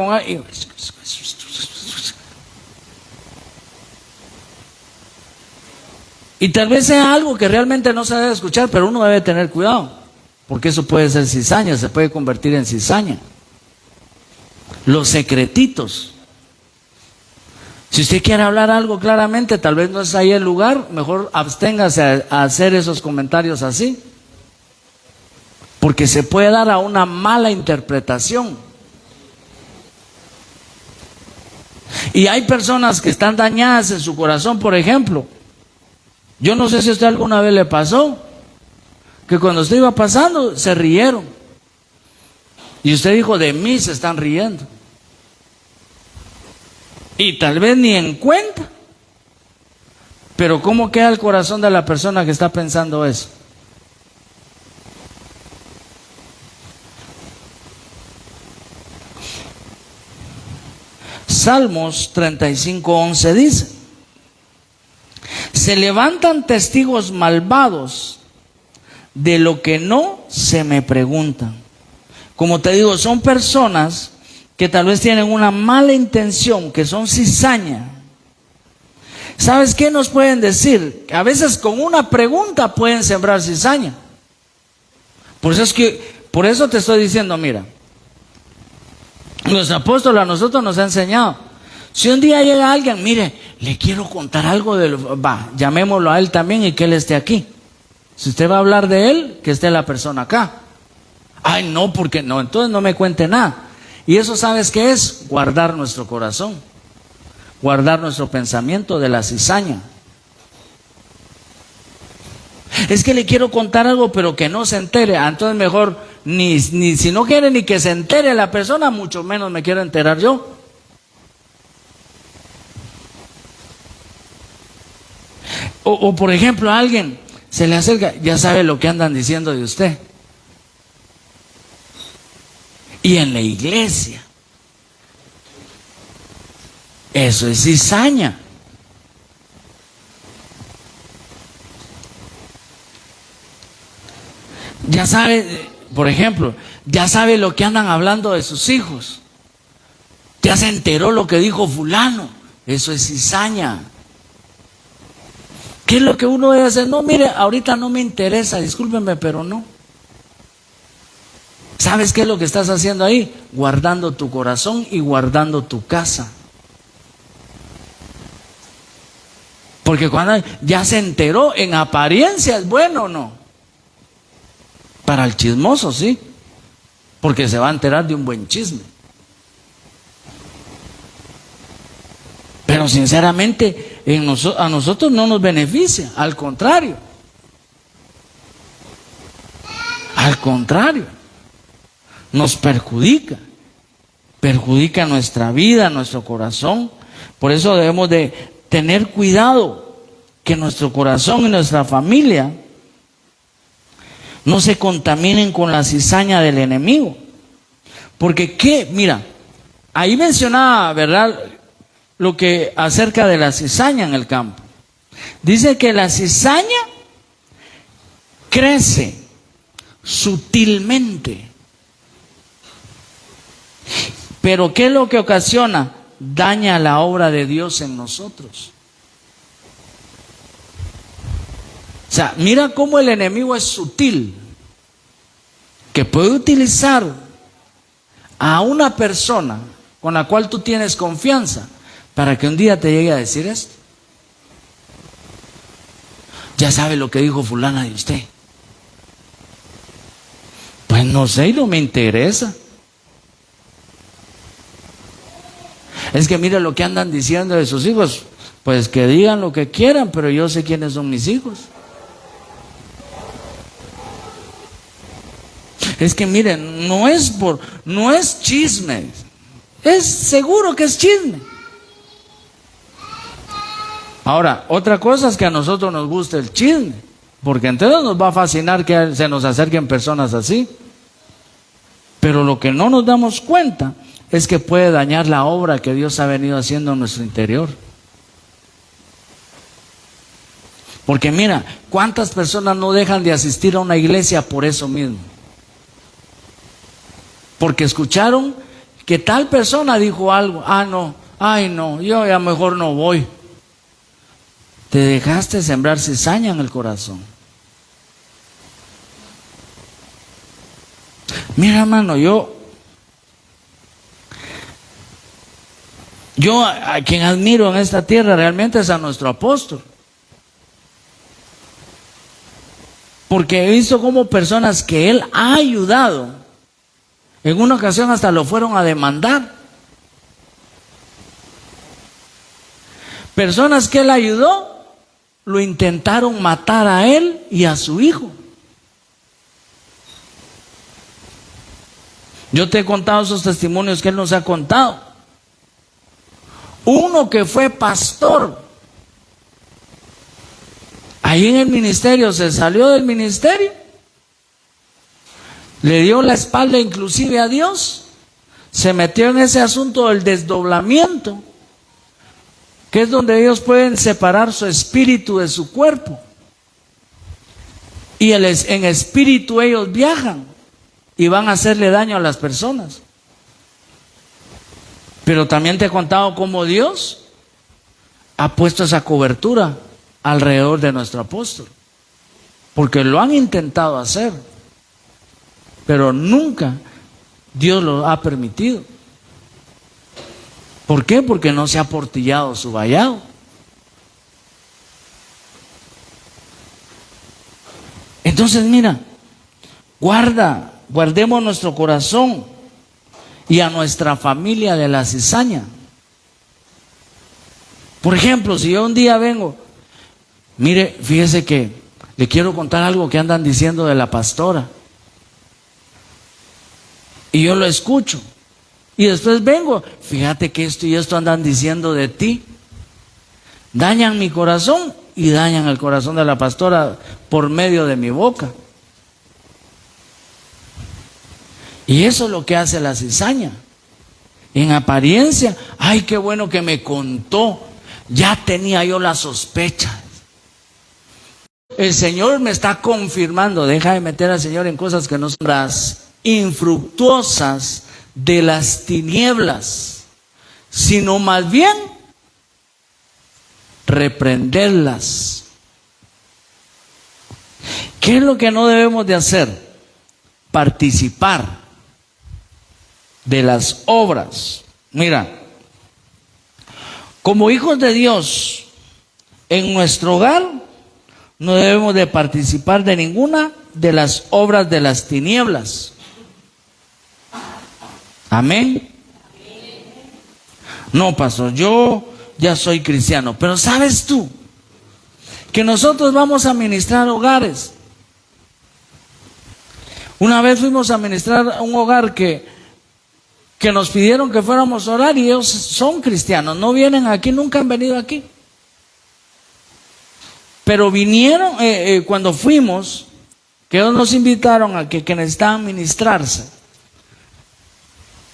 Y tal vez sea algo que realmente no se debe escuchar, pero uno debe tener cuidado, porque eso puede ser cizaña, se puede convertir en cizaña. Los secretitos. Si usted quiere hablar algo claramente, tal vez no es ahí el lugar, mejor absténgase a hacer esos comentarios así, porque se puede dar a una mala interpretación. Y hay personas que están dañadas en su corazón, por ejemplo. Yo no sé si a usted alguna vez le pasó, que cuando usted iba pasando se rieron. Y usted dijo, de mí se están riendo. Y tal vez ni en cuenta. Pero ¿cómo queda el corazón de la persona que está pensando eso? Salmos 35:11 dice: se levantan testigos malvados de lo que no se me preguntan. Como te digo, son personas que tal vez tienen una mala intención, que son cizaña. ¿Sabes qué nos pueden decir? A veces con una pregunta pueden sembrar cizaña. Por eso te estoy diciendo, mira, nuestro apóstol a nosotros nos ha enseñado. Si un día llega alguien, mire, le quiero contar algo llamémoslo a él también y que él esté aquí. Si usted va a hablar de él, que esté la persona acá. Ay, no, porque no, entonces no me cuente nada. Y eso, ¿sabes qué es? Guardar nuestro corazón, guardar nuestro pensamiento de la cizaña. Es que le quiero contar algo, pero que no se entere. Entonces mejor, ni si no quiere ni que se entere la persona, mucho menos me quiero enterar yo. O por ejemplo, a alguien se le acerca, ya sabe lo que andan diciendo de usted. Y en la iglesia, eso es cizaña. Ya sabe, por ejemplo, ya sabe lo que andan hablando de sus hijos. Ya se enteró lo que dijo fulano. Eso es cizaña. ¿Qué es lo que uno debe hacer? No, mire, ahorita no me interesa, discúlpenme, pero no. ¿Sabes qué es lo que estás haciendo ahí? Guardando tu corazón y guardando tu casa. Porque cuando ya se enteró, en apariencia es bueno o no. Para el chismoso, sí. Porque se va a enterar de un buen chisme. Pero sinceramente, a nosotros no nos beneficia. Al contrario. Al contrario. Nos perjudica nuestra vida, nuestro corazón. Por eso debemos de tener cuidado que nuestro corazón y nuestra familia no se contaminen con la cizaña del enemigo. Porque mira, ahí mencionaba, ¿verdad?, lo que acerca de la cizaña en el campo. Dice que la cizaña crece sutilmente. Pero ¿qué es lo que ocasiona? Daña la obra de Dios en nosotros. O sea, mira cómo el enemigo es sutil, que puede utilizar a una persona con la cual tú tienes confianza para que un día te llegue a decir esto. Ya sabe lo que dijo fulana de usted. Pues no sé y no me interesa. Es que mire lo que andan diciendo de sus hijos. Pues que digan lo que quieran, pero yo sé quiénes son mis hijos. Es que miren, no es chisme. Es seguro que es chisme. Ahora, otra cosa es que a nosotros nos gusta el chisme, porque entonces nos va a fascinar que se nos acerquen personas así. Pero lo que no nos damos cuenta es que puede dañar la obra que Dios ha venido haciendo en nuestro interior. Porque mira, ¿cuántas personas no dejan de asistir a una iglesia por eso mismo? Porque escucharon que tal persona dijo algo. Ah, no, ay no, yo ya mejor no voy. Te dejaste sembrar cizaña en el corazón. Mira, hermano, yo a quien admiro en esta tierra realmente es a nuestro apóstol. Porque he visto como personas que él ha ayudado, en una ocasión hasta lo fueron a demandar. Personas que él ayudó, lo intentaron matar a él y a su hijo. Yo te he contado esos testimonios que él nos ha contado. Uno que fue pastor, ahí en el ministerio, se salió del ministerio, le dio la espalda inclusive a Dios, se metió en ese asunto del desdoblamiento, que es donde ellos pueden separar su espíritu de su cuerpo, y en espíritu ellos viajan y van a hacerle daño a las personas. Pero también te he contado cómo Dios ha puesto esa cobertura alrededor de nuestro apóstol, porque lo han intentado hacer, pero nunca Dios lo ha permitido. ¿Por qué? Porque no se ha portillado su vallado. Entonces mira, guardemos nuestro corazón y a nuestra familia de la cizaña. Por ejemplo, si yo un día vengo, mire, fíjese que le quiero contar algo que andan diciendo de la pastora, y yo lo escucho, y después vengo, fíjate que esto y esto andan diciendo de ti, dañan mi corazón y dañan el corazón de la pastora por medio de mi boca. Y eso es lo que hace la cizaña. En apariencia, ay, qué bueno que me contó, ya tenía yo las sospechas. El Señor me está confirmando. Deja de meter al Señor en cosas que no son las infructuosas de las tinieblas, sino más bien reprenderlas. ¿Qué es lo que no debemos de hacer? Participar de las obras. Mira, como hijos de Dios, en nuestro hogar no debemos de participar de ninguna de las obras de las tinieblas. Amén. No, pastor, yo ya soy cristiano, pero ¿sabes tú que nosotros vamos a ministrar hogares? Una vez fuimos a ministrar a un hogar que nos pidieron que fuéramos a orar, y ellos son cristianos, no vienen aquí, nunca han venido aquí. Pero vinieron cuando fuimos, que ellos nos invitaron a que necesitaban ministrarse.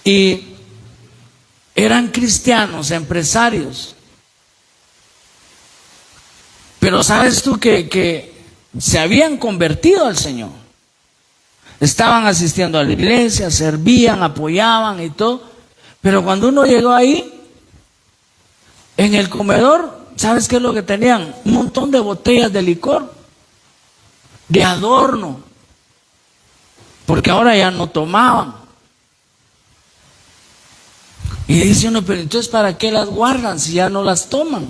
Y eran cristianos, empresarios. Pero sabes tú que se habían convertido al Señor. Estaban asistiendo a la iglesia, servían, apoyaban y todo. Pero cuando uno llegó ahí, en el comedor, ¿sabes qué es lo que tenían? Un montón de botellas de licor, de adorno, porque ahora ya no tomaban. Y dice uno, pero entonces ¿para qué las guardan si ya no las toman?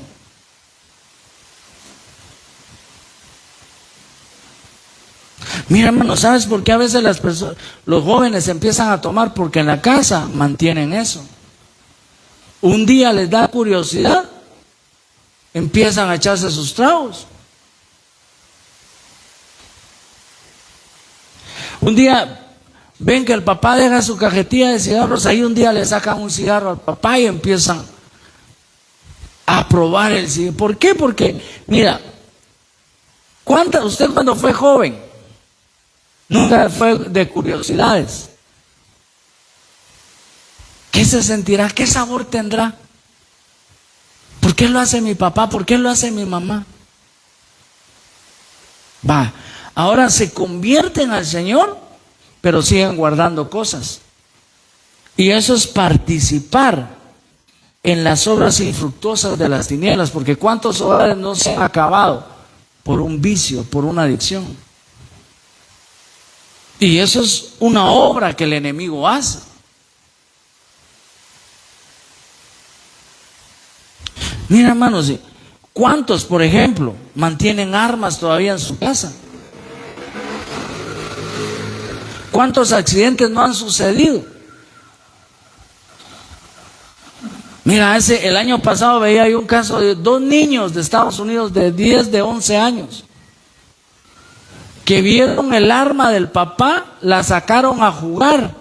Mira, hermano, ¿sabes por qué a veces los jóvenes empiezan a tomar? Porque en la casa mantienen eso. Un día les da curiosidad, empiezan a echarse sus tragos. Un día ven que el papá deja su cajetilla de cigarros, ahí un día le sacan un cigarro al papá y empiezan a probar el cigarro. ¿Por qué? Porque, mira, usted cuando fue joven, nunca fue de curiosidades. ¿Qué se sentirá? ¿Qué sabor tendrá? ¿Por qué lo hace mi papá? ¿Por qué lo hace mi mamá? Ahora se convierten al Señor, pero siguen guardando cosas. Y eso es participar en las obras infructuosas de las tinieblas, porque cuántos hogares no se han acabado por un vicio, por una adicción. Y eso es una obra que el enemigo hace. Mira, hermanos, ¿cuántos, por ejemplo, mantienen armas todavía en su casa? ¿Cuántos accidentes no han sucedido? Mira, el año pasado veía yo un caso de 2 niños de Estados Unidos de 10, de 11 años, que vieron el arma del papá, la sacaron a jugar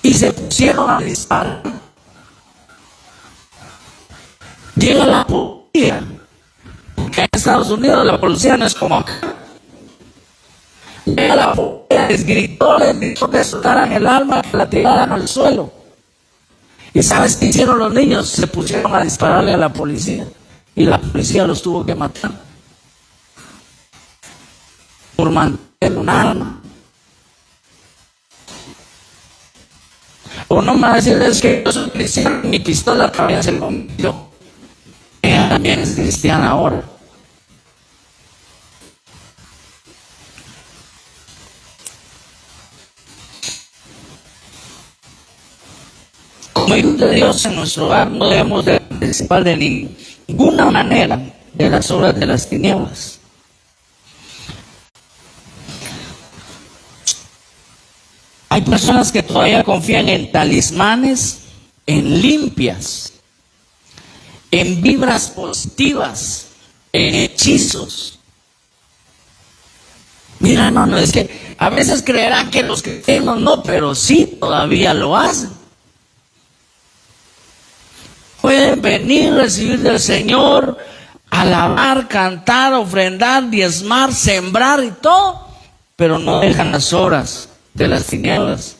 y se pusieron a disparar. Llega la policía, porque en Estados Unidos la policía no es como acá. Llega la policía, les gritó que soltaran el arma, que la tiraran al suelo. ¿Y sabes qué hicieron los niños? Se pusieron a dispararle a la policía, y la policía los tuvo que matar por mantener un arma. O no me va a decir, es que yo soy cristiano, mi pistola también se convirtió. Ella también es cristiana ahora. Como hijos de Dios en nuestro hogar no debemos de participar de ninguna manera de las obras de las tinieblas. Hay personas que todavía confían en talismanes, en limpias, en vibras positivas, en hechizos. Mira, hermano, es que a veces creerán que los cristianos no, pero sí todavía lo hacen. Pueden venir, recibir del Señor, alabar, cantar, ofrendar, diezmar, sembrar y todo, pero no dejan las obras de las tinieblas.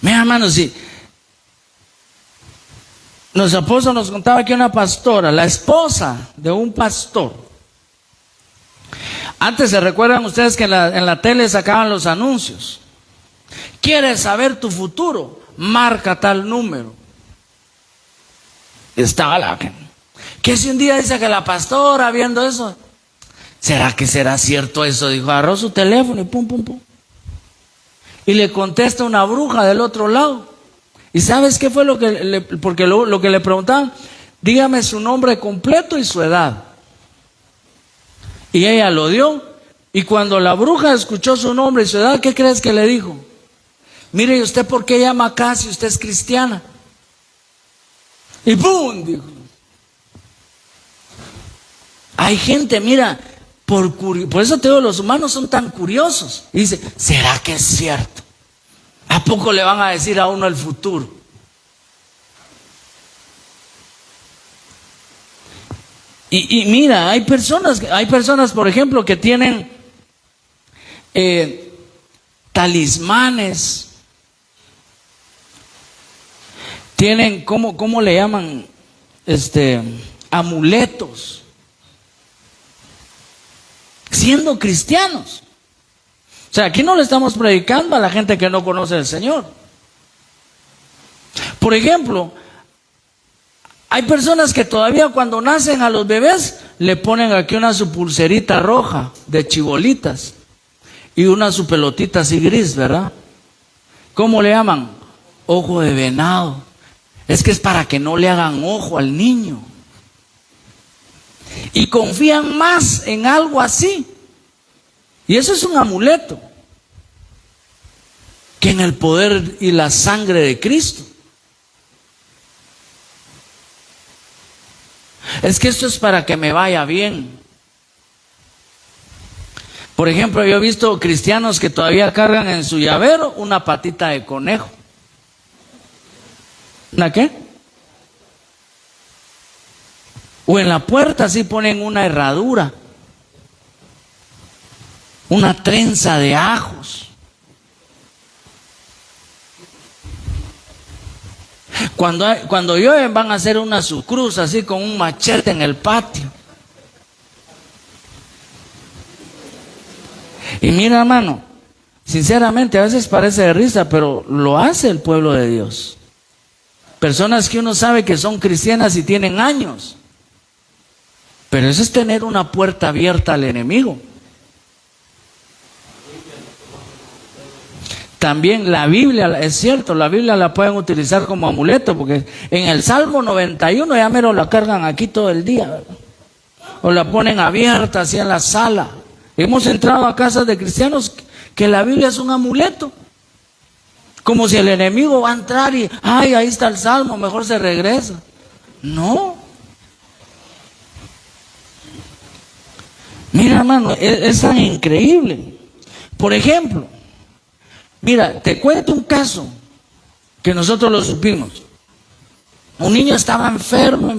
Mira, hermanos, si nuestro apóstol nos contaba que una pastora, la esposa de un pastor, antes se recuerdan ustedes que en la tele sacaban los anuncios. ¿Quieres saber tu futuro? Marca tal número. Estaba la que si un día dice que la pastora viendo eso, ¿será que será cierto eso? Dijo, agarró su teléfono y pum, pum, pum. Y le contesta una bruja del otro lado. ¿Y sabes qué fue lo que le preguntaban? Dígame su nombre completo y su edad. Y ella lo dio. Y cuando la bruja escuchó su nombre y su edad, ¿qué crees que le dijo? Mire, ¿y usted por qué llama acá si usted es cristiana? Y ¡pum! Dijo. Hay gente, mira, por eso te digo, los humanos son tan curiosos. Y dice, ¿será que es cierto? ¿A poco le van a decir a uno el futuro? Y mira, hay personas, por ejemplo, que tienen talismanes, tienen, ¿cómo le llaman? Amuletos, siendo cristianos. O sea, aquí no le estamos predicando a la gente que no conoce al Señor. Por ejemplo, hay personas que todavía cuando nacen a los bebés le ponen aquí su pulserita roja de chibolitas y su pelotita así gris, ¿verdad? ¿Cómo le llaman? Ojo de venado. Es que es para que no le hagan ojo al niño. Y confían más en algo así. Y eso es un amuleto que en el poder y la sangre de Cristo. Es que esto es para que me vaya bien. Por ejemplo, yo he visto cristianos que todavía cargan en su llavero una patita de conejo. ¿Una qué? O en la puerta sí ponen una herradura, una trenza de ajos. Cuando llueven van a hacer una sucruz así con un machete en el patio. Y mira, hermano, Sinceramente, a veces parece de risa, pero lo hace el pueblo de Dios. Personas que uno sabe que son cristianas y tienen años. Pero eso es tener una puerta abierta al enemigo. También la Biblia, es cierto, la Biblia la pueden utilizar como amuleto, porque en el Salmo 91 ya mero la cargan aquí todo el día, ¿verdad? O la ponen abierta así en la sala. Hemos entrado a casas de cristianos que la Biblia es un amuleto. Como si el enemigo va a entrar y, ay, ahí está el Salmo, mejor se regresa. No. Mira, hermano, es tan increíble. Por ejemplo, mira, te cuento un caso que nosotros lo supimos. Un niño estaba enfermo.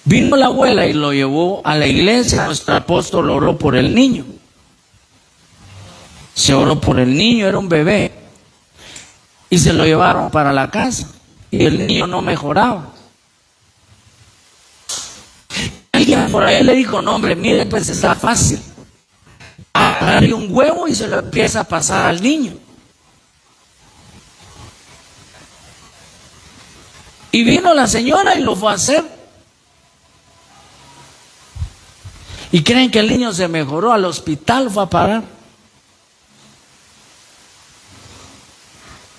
Vino la abuela y lo llevó a la iglesia. Nuestro apóstol oró por el niño. Se oró por el niño, era un bebé. Y se lo llevaron para la casa. Y el niño no mejoraba. Alguien por ahí le dijo, no hombre, mire, pues está fácil. Agarre un huevo y se lo empieza a pasar al niño. Y vino la señora y lo fue a hacer. ¿Y creen que el niño se mejoró? Al hospital fue a parar.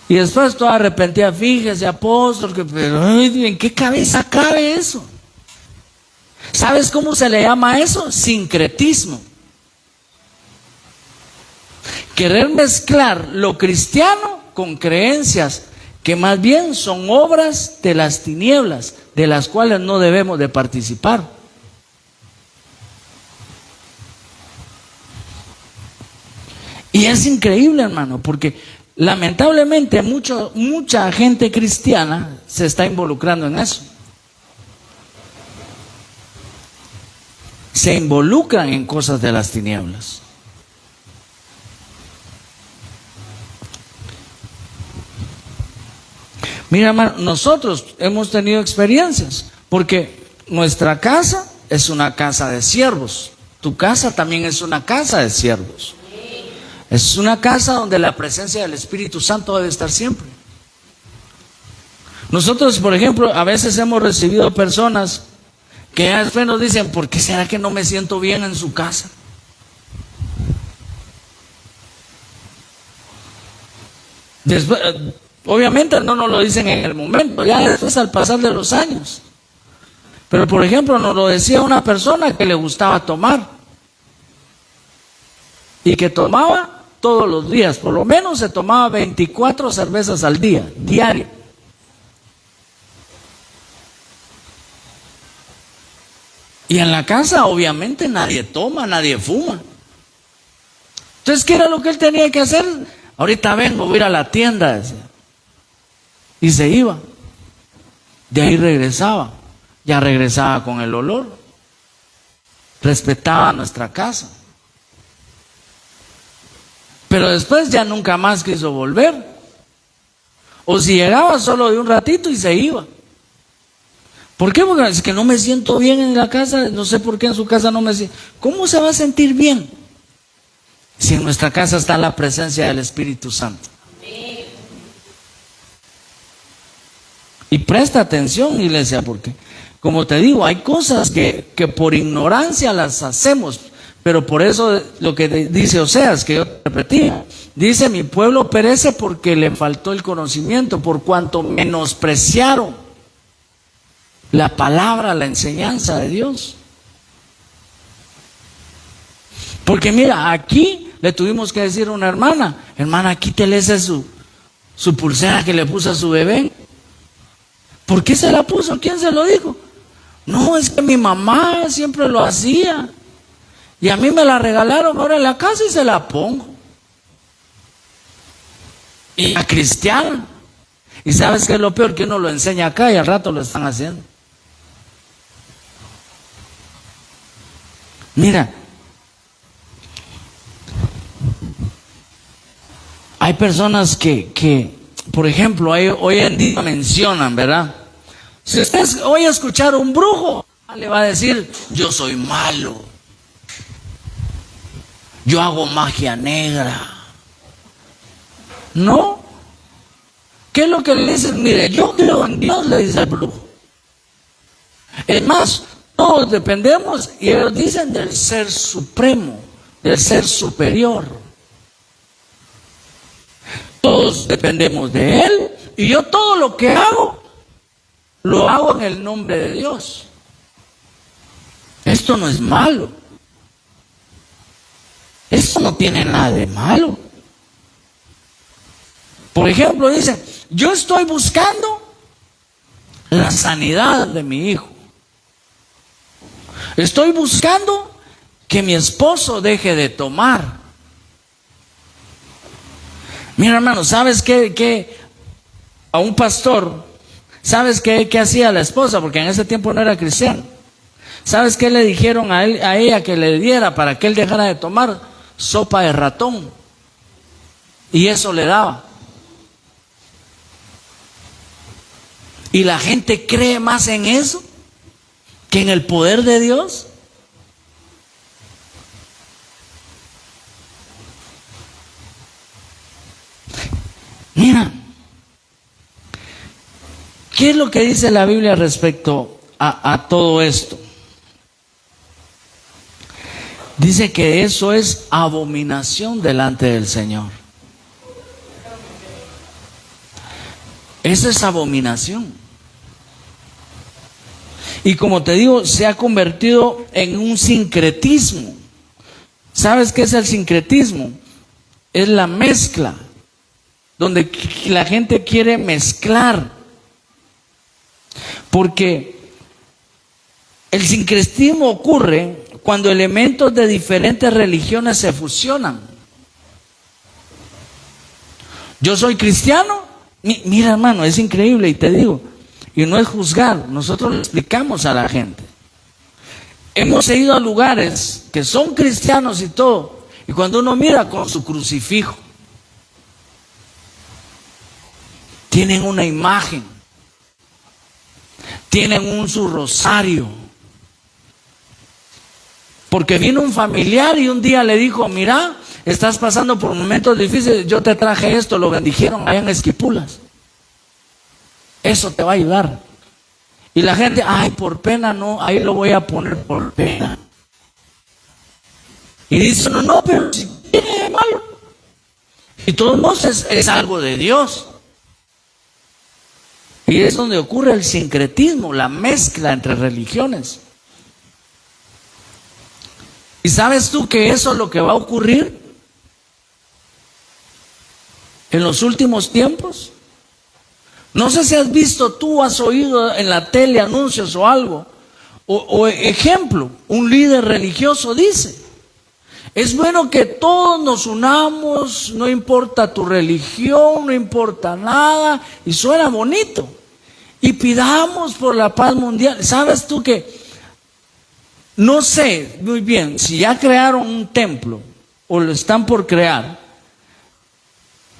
Y después toda arrepentida, fíjese, apóstol, pero ay, ¿en qué cabeza cabe eso? ¿Sabes cómo se le llama eso? Sincretismo. Querer mezclar lo cristiano con creencias que más bien son obras de las tinieblas, de las cuales no debemos de participar. Y es increíble, hermano, porque lamentablemente mucha gente cristiana se está involucrando en eso. Se involucran en cosas de las tinieblas. Mira, hermano, nosotros hemos tenido experiencias, porque nuestra casa es una casa de siervos. Tu casa también es una casa de siervos. Es una casa donde la presencia del Espíritu Santo debe estar siempre. Nosotros, por ejemplo, a veces hemos recibido personas que después nos dicen, ¿por qué será que no me siento bien en su casa? Después, obviamente no nos lo dicen en el momento, ya después al pasar de los años. Pero por ejemplo nos lo decía una persona que le gustaba tomar y que tomaba todos los días, por lo menos se tomaba 24 cervezas al día, diario. Y en la casa obviamente nadie toma, nadie fuma. Entonces, ¿qué era lo que él tenía que hacer? Ahorita vengo, voy a ir a la tienda, decía. Y se iba. De ahí regresaba. Ya regresaba con el olor. Respetaba nuestra casa. Pero después ya nunca más quiso volver. O si llegaba solo de un ratito y se iba. ¿Por qué? Porque es que no me siento bien en la casa, no sé por qué en su casa no me siento. ¿Cómo se va a sentir bien? Si en nuestra casa está la presencia del Espíritu Santo. Y presta atención, iglesia, porque como te digo, hay cosas que por ignorancia las hacemos. Pero por eso lo que dice Oseas, que yo repetí, dice, mi pueblo perece porque le faltó el conocimiento, por cuanto menospreciaron la palabra, la enseñanza de Dios. Porque mira, aquí le tuvimos que decir a una hermana, quítele su pulsera que le puso a su bebé. ¿Por qué se la puso? ¿Quién se lo dijo? No, es que mi mamá siempre lo hacía. Y a mí me la regalaron ahora en la casa y se la pongo. Y a cristiana. Y sabes qué es lo peor, que uno lo enseña acá y al rato lo están haciendo. Mira, hay personas que por ejemplo, hoy en día mencionan, ¿verdad? Si usted oye escuchar a un brujo, le va a decir, yo soy malo. Yo hago magia negra. No. ¿Qué es lo que le dicen? Mire, yo creo en Dios, le dice el brujo. Es más, todos dependemos, y ellos dicen, del ser supremo, del ser superior. Todos dependemos de Él, y yo todo lo que hago, lo hago en el nombre de Dios. Esto no es malo. Esto no tiene nada de malo. Por ejemplo, dicen, yo estoy buscando la sanidad de mi hijo. Estoy buscando que mi esposo deje de tomar. Mira, hermano, ¿sabes qué? A un pastor, ¿sabes qué hacía la esposa? Porque en ese tiempo no era cristiano. ¿Sabes qué le dijeron a ella que le diera para que él dejara de tomar? Sopa de ratón. Y eso le daba. Y la gente cree más en eso que en el poder de Dios. Mira, ¿qué es lo que dice la Biblia respecto a todo esto? Dice que eso es abominación delante del Señor. Esa es abominación. Y como te digo, se ha convertido en un sincretismo. ¿Sabes qué es el sincretismo? Es la mezcla, donde la gente quiere mezclar. Porque el sincretismo ocurre cuando elementos de diferentes religiones se fusionan. Yo soy cristiano. Mira, hermano, es increíble, y te digo, y no es juzgar, nosotros le explicamos a la gente. Hemos ido a lugares que son cristianos y todo, y cuando uno mira con su crucifijo, tienen una imagen, tienen su rosario, porque vino un familiar y un día le dijo, mira, estás pasando por momentos difíciles, yo te traje esto, lo bendijeron allá en Esquipulas. Eso te va a ayudar. Y la gente, ay, por pena no, ahí lo voy a poner por pena. Y dice, no, pero si tiene de malo. Y todos modos es algo de Dios. Y es donde ocurre el sincretismo, la mezcla entre religiones. ¿Y sabes tú que eso es lo que va a ocurrir en los últimos tiempos? No sé si has visto tú, has oído en la tele anuncios o algo, o ejemplo, un líder religioso dice, es bueno que todos nos unamos, no importa tu religión, no importa nada, y suena bonito, y pidamos por la paz mundial. ¿Sabes tú que? No sé muy bien si ya crearon un templo o lo están por crear,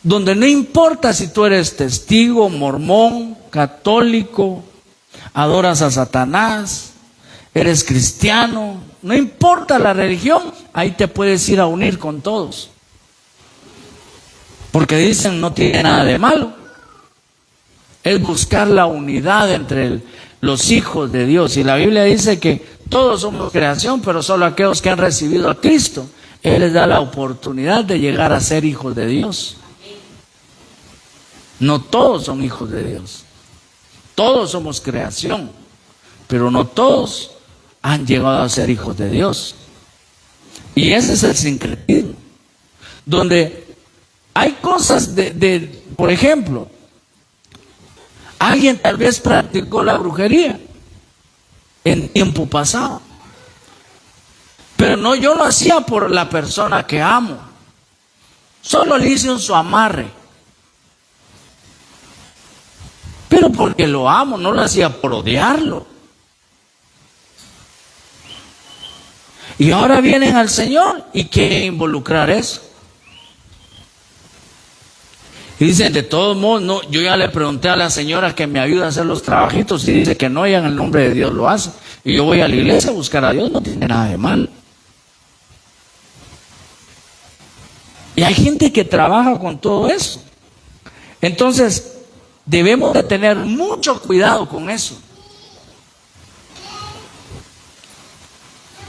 donde no importa si tú eres testigo, mormón, católico, adoras a Satanás, eres cristiano, no importa la religión, ahí te puedes ir a unir con todos. Porque dicen no tiene nada de malo. Es buscar la unidad entre los hijos de Dios. Y la Biblia dice que todos somos creación, pero solo aquellos que han recibido a Cristo, Él les da la oportunidad de llegar a ser hijos de Dios. No todos son hijos de Dios. Todos somos creación, pero no todos han llegado a ser hijos de Dios. Y ese es el sincretismo, donde hay cosas por ejemplo, alguien tal vez practicó la brujería en tiempo pasado, pero no, yo lo hacía por la persona que amo, solo le hice su amarre, pero porque lo amo, no lo hacía por odiarlo. Y ahora vienen al Señor y quieren involucrar eso. Y dicen, de todos modos, no, yo ya le pregunté a la señora que me ayuda a hacer los trabajitos y dice que no, y en el nombre de Dios lo hace. Y yo voy a la iglesia a buscar a Dios, no tiene nada de mal. Y hay gente que trabaja con todo eso. Entonces, debemos de tener mucho cuidado con eso.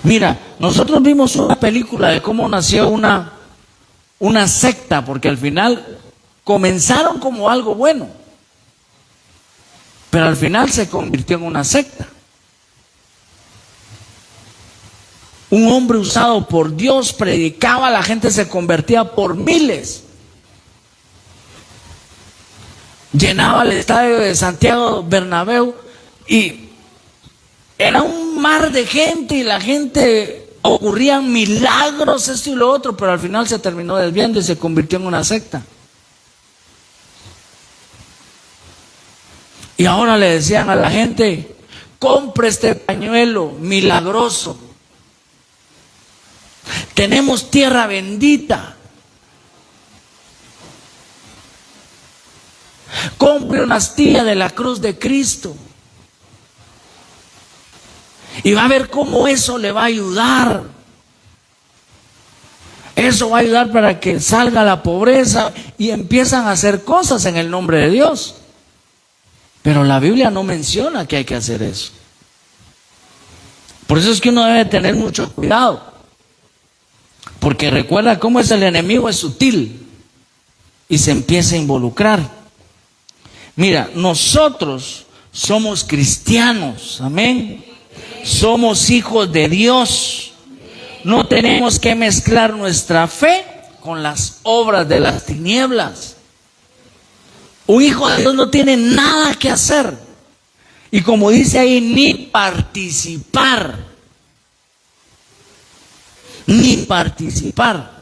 Mira, nosotros vimos una película de cómo nació una secta, porque al final comenzaron como algo bueno, pero al final se convirtió en una secta. Un hombre usado por Dios predicaba, la gente se convertía por miles. Llenaba el estadio de Santiago Bernabéu y era un mar de gente y la gente, ocurrían milagros, esto y lo otro, pero al final se terminó desviando y se convirtió en una secta. Y ahora le decían a la gente: compre este pañuelo milagroso. Tenemos tierra bendita. Compre una astilla de la cruz de Cristo. Y va a ver cómo eso le va a ayudar. Eso va a ayudar para que salga la pobreza, y empiezan a hacer cosas en el nombre de Dios. Pero la Biblia no menciona que hay que hacer eso. Por eso es que uno debe tener mucho cuidado. Porque recuerda cómo es el enemigo, es sutil y se empieza a involucrar. Mira, nosotros somos cristianos, amén. Somos hijos de Dios. No tenemos que mezclar nuestra fe con las obras de las tinieblas. Un hijo de Dios no tiene nada que hacer. Y como dice ahí, ni participar. Ni participar.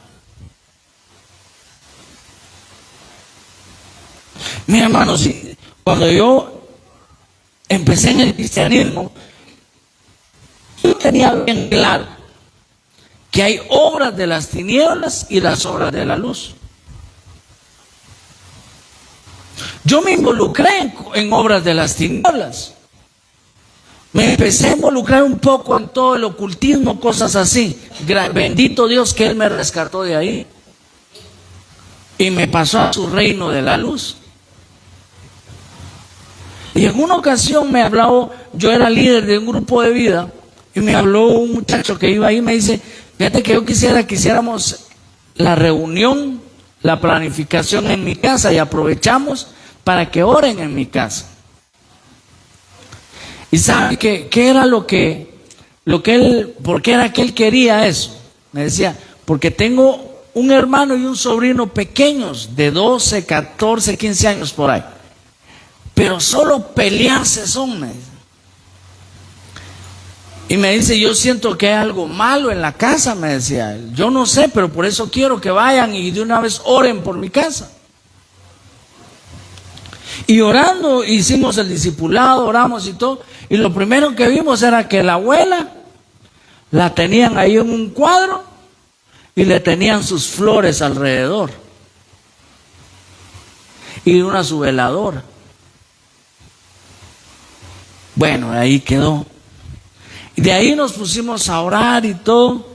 Mira, hermanos, cuando yo empecé en el cristianismo, yo tenía bien claro que hay obras de las tinieblas y las obras de la luz. Yo me involucré en obras de las tinieblas. Me empecé a involucrar un poco en todo el ocultismo, cosas así. Bendito Dios que Él me rescató de ahí y me pasó a su reino de la luz. Y en una ocasión me habló, yo era líder de un grupo de vida, y me habló un muchacho que iba ahí y me dice: fíjate que yo quisiera que hiciéramos la reunión, la planificación en mi casa, y aprovechamos para que oren en mi casa. ¿Y sabe qué era lo que él, por qué era que él quería eso? Me decía: porque tengo un hermano y un sobrino pequeños de 12, 14, 15 años por ahí, pero solo pelearse son, me dice. Y me dice: yo siento que hay algo malo en la casa, me decía él. Yo no sé, pero por eso quiero que vayan y de una vez oren por mi casa. Y orando, hicimos el discipulado, oramos y todo. Y lo primero que vimos era que la abuela la tenían ahí en un cuadro y le tenían sus flores alrededor. Y una su veladora. Bueno, ahí quedó. Y de ahí nos pusimos a orar y todo.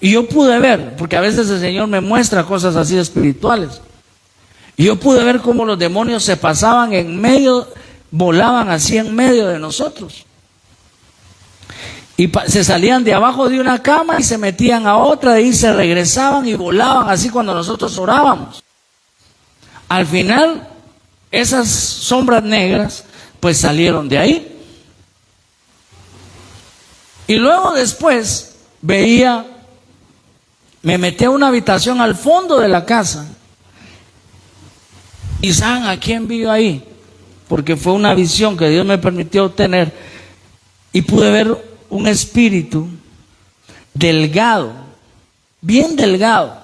Y yo pude ver, porque a veces el Señor me muestra cosas así espirituales. Y yo pude ver cómo los demonios se pasaban en medio, volaban así en medio de nosotros. Y se salían de abajo de una cama y se metían a otra, de ahí se regresaban y volaban así cuando nosotros orábamos. Al final, esas sombras negras pues salieron de ahí. Y luego después veía, me metí a una habitación al fondo de la casa. ¿Y saben a quién vi ahí? Porque fue una visión que Dios me permitió tener. Y pude ver un espíritu delgado, bien delgado,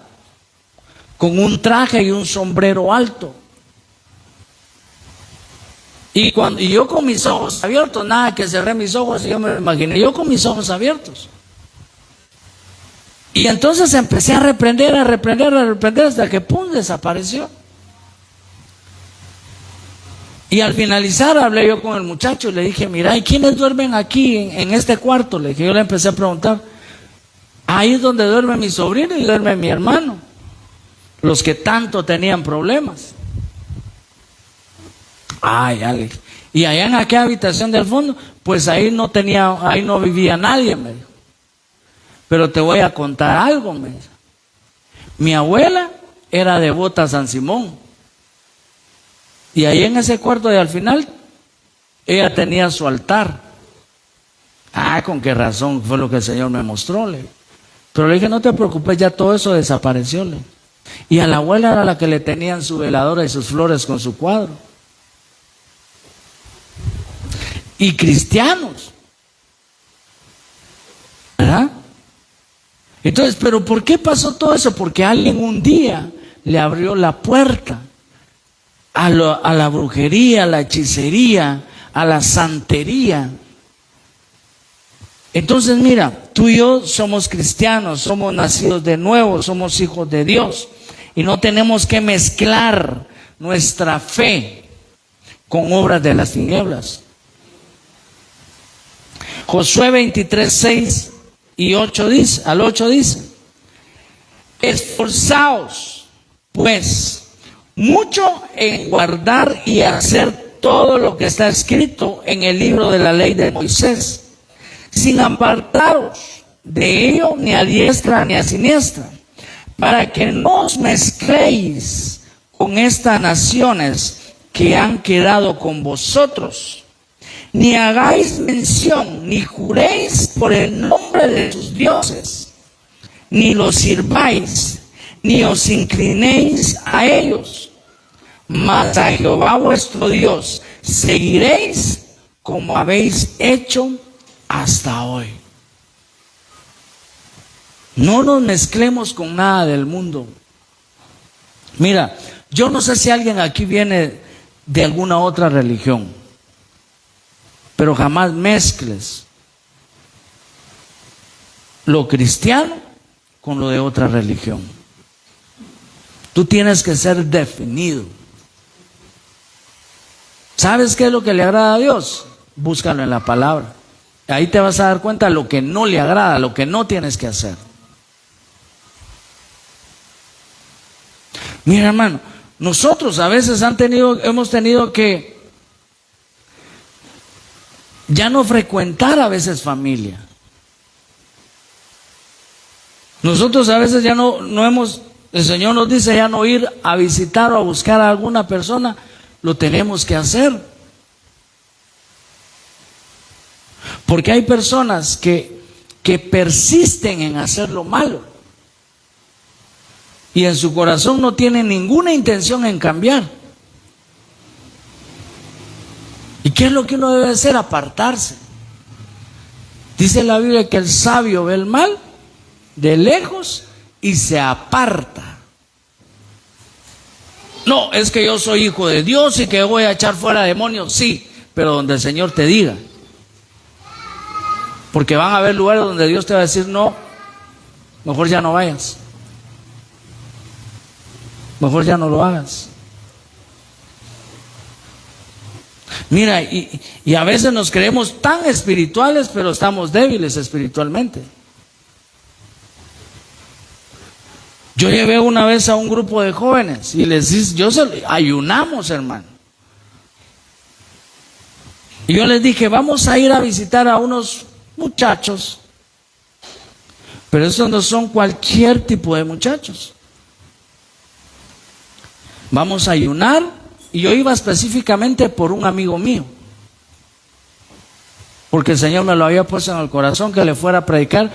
con un traje y un sombrero alto. Y yo con mis ojos abiertos, nada que cerré mis ojos, yo me lo imaginé, yo con mis ojos abiertos. Y entonces empecé a reprender hasta que pum, desapareció. Y al finalizar hablé yo con el muchacho y le dije: mira, ¿y quiénes duermen aquí en este cuarto? Le dije, yo le empecé a preguntar. Ahí es donde duerme mi sobrino y duerme mi hermano. los que tanto tenían problemas. Ay, Alex. Y allá en aquella habitación del fondo, pues ahí no vivía nadie, me dijo. Pero te voy a contar algo, me dijo. Mi abuela era devota a San Simón. Y ahí en ese cuarto de al final, ella tenía su altar. Ah, ¿con qué razón? Fue lo que el Señor me mostró, le. Pero le dije, no te preocupes, ya todo eso desapareció, le. Y a la abuela era la que le tenían su veladora y sus flores con su cuadro. Y cristianos, ¿verdad? Entonces, ¿pero por qué pasó todo eso? Porque alguien un día le abrió la puerta a la brujería, a la hechicería, a la santería. Entonces, mira, tú y yo somos cristianos, somos nacidos de nuevo, somos hijos de Dios. Y no tenemos que mezclar nuestra fe con obras de las tinieblas. Josué 23, 6 y 8 dice, al 8 dice: esforzaos, pues, mucho en guardar y hacer todo lo que está escrito en el libro de la ley de Moisés, sin apartaros de ello ni a diestra ni a siniestra, para que no os mezcléis con estas naciones que han quedado con vosotros, ni hagáis mención, ni juréis por el nombre de tus dioses, ni los sirváis, ni os inclinéis a ellos, mas a Jehová vuestro Dios seguiréis como habéis hecho hasta hoy. No nos mezclemos con nada del mundo. Mira, yo no sé si alguien aquí viene de alguna otra religión, pero jamás mezcles lo cristiano con lo de otra religión. Tú tienes que ser definido. ¿Sabes qué es lo que le agrada a Dios? Búscalo en la palabra. Ahí te vas a dar cuenta de lo que no le agrada, lo que no tienes que hacer. Mira, hermano, nosotros a veces hemos tenido que ya no frecuentar a veces familia. Nosotros a veces ya no hemos, el Señor nos dice ya no ir a visitar o a buscar a alguna persona, lo tenemos que hacer. Porque hay personas que persisten en hacer lo malo y en su corazón no tienen ninguna intención en cambiar. ¿Y qué es lo que uno debe hacer? Apartarse. Dice la Biblia que el sabio ve el mal de lejos y se aparta. No, es que yo soy hijo de Dios y que voy a echar fuera demonios. Sí, pero donde el Señor te diga. Porque van a haber lugares donde Dios te va a decir: no, mejor ya no vayas. Mejor ya no lo hagas. Mira, y a veces nos creemos tan espirituales, pero estamos débiles espiritualmente. Yo llevé una vez a un grupo de jóvenes y les dije, ayunamos, hermano. Y yo les dije, vamos a ir a visitar a unos muchachos, pero esos no son cualquier tipo de muchachos. Vamos a ayunar, y yo iba específicamente por un amigo mío, porque el Señor me lo había puesto en el corazón que le fuera a predicar.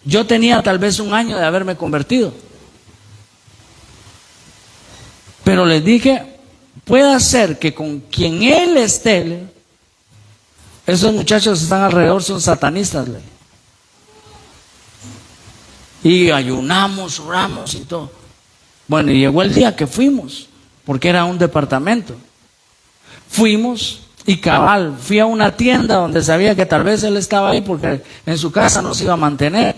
Yo tenía tal vez 1 año de haberme convertido, pero les dije, puede ser que con quien él esté, esos muchachos que están alrededor son satanistas. Y ayunamos, oramos y todo. Bueno, y llegó el día que fuimos, porque era un departamento. Fuimos y cabal, fui a una tienda donde sabía que tal vez él estaba ahí porque en su casa no se iba a mantener.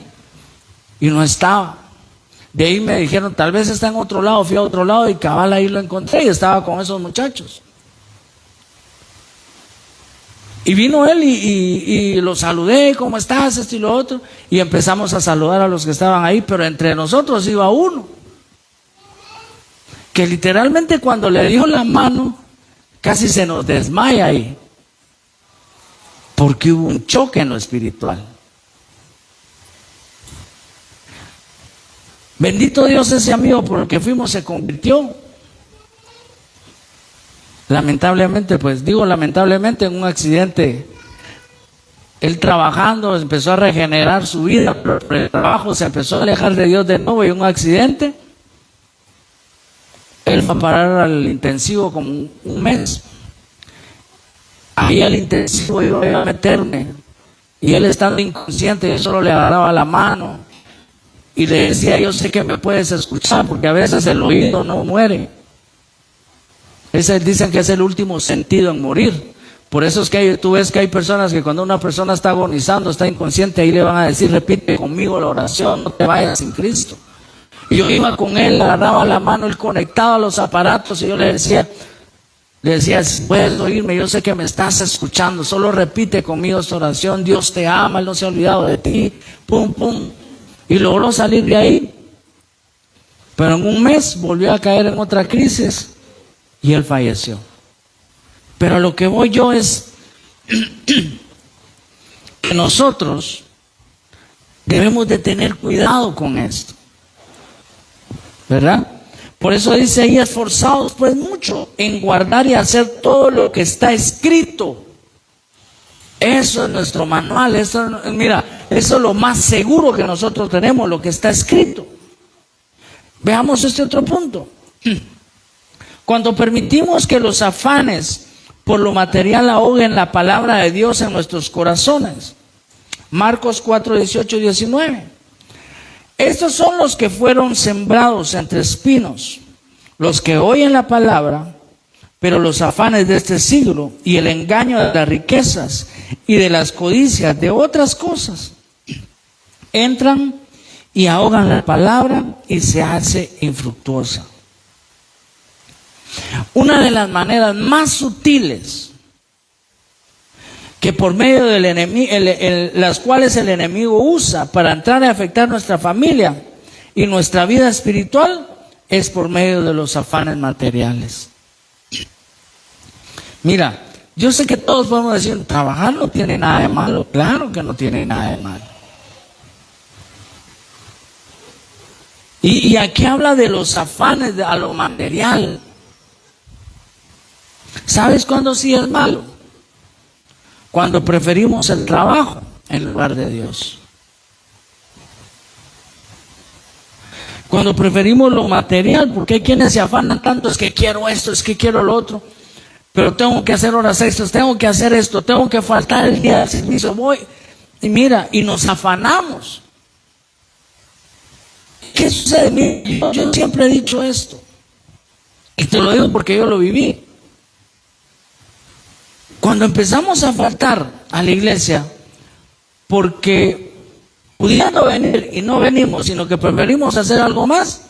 Y no estaba. De ahí me dijeron, tal vez está en otro lado. Fui a otro lado y cabal ahí lo encontré y estaba con esos muchachos. Y vino él y lo saludé, ¿cómo estás? Esto y lo otro. Y empezamos a saludar a los que estaban ahí, pero entre nosotros iba uno. que literalmente cuando le dio la mano, casi se nos desmaya ahí, porque hubo un choque en lo espiritual. Bendito Dios, ese amigo por el que fuimos se convirtió. Lamentablemente, pues digo lamentablemente, en un accidente. Él trabajando empezó a regenerar su vida, pero por el trabajo se empezó a alejar de Dios de nuevo, y un accidente. Él va a parar al intensivo como un mes. Ahí al intensivo yo iba a meterme, y él estando inconsciente, yo solo le agarraba la mano y le decía: yo sé que me puedes escuchar, porque a veces el oído no muere. Dicen que es el último sentido en morir. Por eso es que tú ves que hay personas que cuando una persona está agonizando, está inconsciente, ahí le van a decir: repite conmigo la oración, no te vayas sin Cristo. Y yo iba con él, le agarraba la mano, él conectaba los aparatos, y yo le decía: si puedes oírme, yo sé que me estás escuchando, solo repite conmigo esta oración, Dios te ama, Él no se ha olvidado de ti, pum, pum. Y logró salir de ahí. Pero en un mes volvió a caer en otra crisis y él falleció. Pero a lo que voy yo es que nosotros debemos de tener cuidado con esto, ¿verdad? Por eso dice ahí: esforzados pues mucho en guardar y hacer todo lo que está escrito. Eso es nuestro manual. Mira, eso es lo más seguro que nosotros tenemos, lo que está escrito. Veamos este otro punto. Cuando permitimos que los afanes por lo material ahoguen la palabra de Dios en nuestros corazones. Marcos 4, 18 y 19. Estos son los que fueron sembrados entre espinos, los que oyen la palabra, pero los afanes de este siglo y el engaño de las riquezas y de las codicias de otras cosas entran y ahogan la palabra y se hace infructuosa. Una de las maneras más sutiles que por medio del enemigo, las cuales el enemigo usa para entrar y afectar nuestra familia y nuestra vida espiritual, es por medio de los afanes materiales. Mira, yo sé que todos podemos decir: trabajar no tiene nada de malo. Claro que no tiene nada de malo. Y aquí habla de los afanes a lo material. ¿Sabes cuándo sí es malo? Cuando preferimos el trabajo en lugar de Dios. Cuando preferimos lo material, porque hay quienes se afanan tanto: es que quiero esto, es que quiero lo otro, pero tengo que hacer horas extras, tengo que hacer esto, tengo que faltar el día del servicio, voy. Y mira, y nos afanamos. ¿Qué sucede? Yo siempre he dicho esto, y te lo digo porque yo lo viví. Cuando empezamos a faltar a la iglesia porque pudiendo venir y no venimos, sino que preferimos hacer algo más,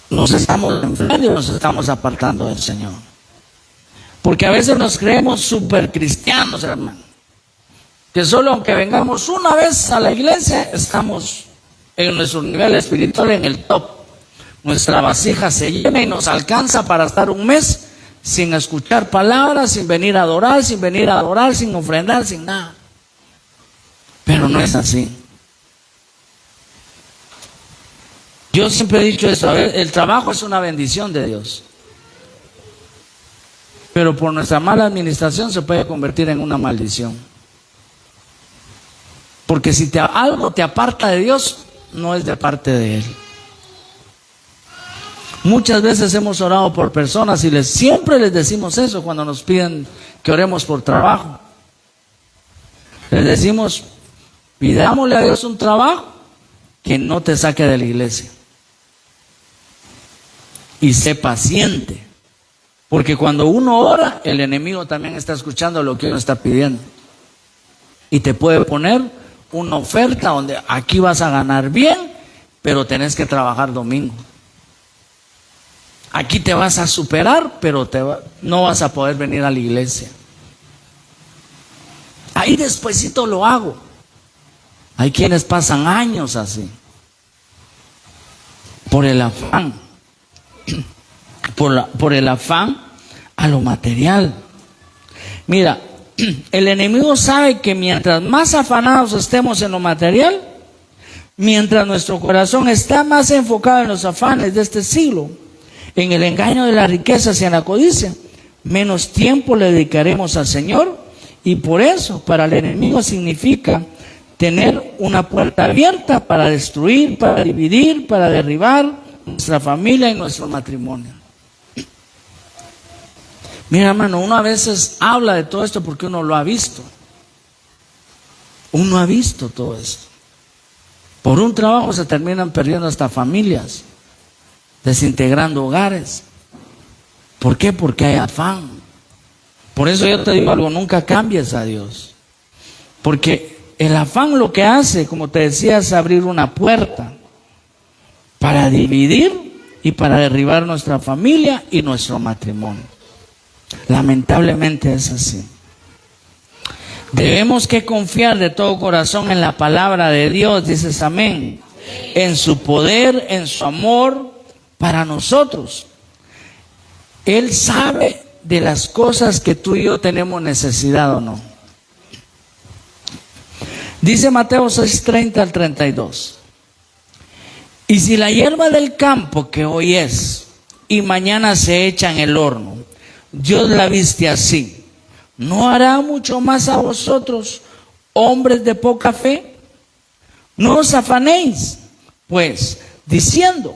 nos estamos enfriando y nos estamos apartando del Señor. Porque a veces nos creemos súper cristianos, hermano, que solo aunque vengamos una vez a la iglesia, estamos en nuestro nivel espiritual en el top. Nuestra vasija se llena y nos alcanza para estar un mes sin escuchar palabras, sin venir a adorar, sin ofrendar, sin nada. Pero no es así. Yo siempre he dicho eso: el trabajo es una bendición de Dios, pero por nuestra mala administración se puede convertir en una maldición. Porque si algo te aparta de Dios, no es de parte de Él. Muchas veces hemos orado por personas y siempre les decimos eso cuando nos piden que oremos por trabajo. Les decimos: pidámosle a Dios un trabajo que no te saque de la iglesia. Y sé paciente, porque cuando uno ora, el enemigo también está escuchando lo que uno está pidiendo. Y te puede poner una oferta donde aquí vas a ganar bien, pero tenés que trabajar domingo. Aquí te vas a superar, pero no vas a poder venir a la iglesia. Ahí despuesito lo hago. Hay quienes pasan años así, por el afán. por el afán a lo material. Mira, el enemigo sabe que mientras más afanados estemos en lo material, mientras nuestro corazón está más enfocado en los afanes de este siglo, en el engaño de las riquezas y en la codicia, menos tiempo le dedicaremos al Señor. Y por eso para el enemigo significa tener una puerta abierta para destruir, para dividir, para derribar nuestra familia y nuestro matrimonio. Mira, hermano, uno a veces habla de todo esto porque uno lo ha visto. Uno ha visto todo esto. Por un trabajo se terminan perdiendo hasta familias, desintegrando hogares. ¿Por qué? Porque hay afán. Por eso yo te digo algo, nunca cambies a Dios. Porque el afán lo que hace, como te decía, es abrir una puerta para dividir y para derribar nuestra familia y nuestro matrimonio. Lamentablemente es así. Debemos que confiar de todo corazón en la palabra de Dios, dices amén, en su poder, en su amor para nosotros. Él sabe de las cosas que tú y yo tenemos necesidad o no. Dice Mateo 6:30 al 32. Y si la hierba del campo que hoy es y mañana se echa en el horno, Dios la viste así, ¿no hará mucho más a vosotros, hombres de poca fe? No os afanéis, pues, diciendo,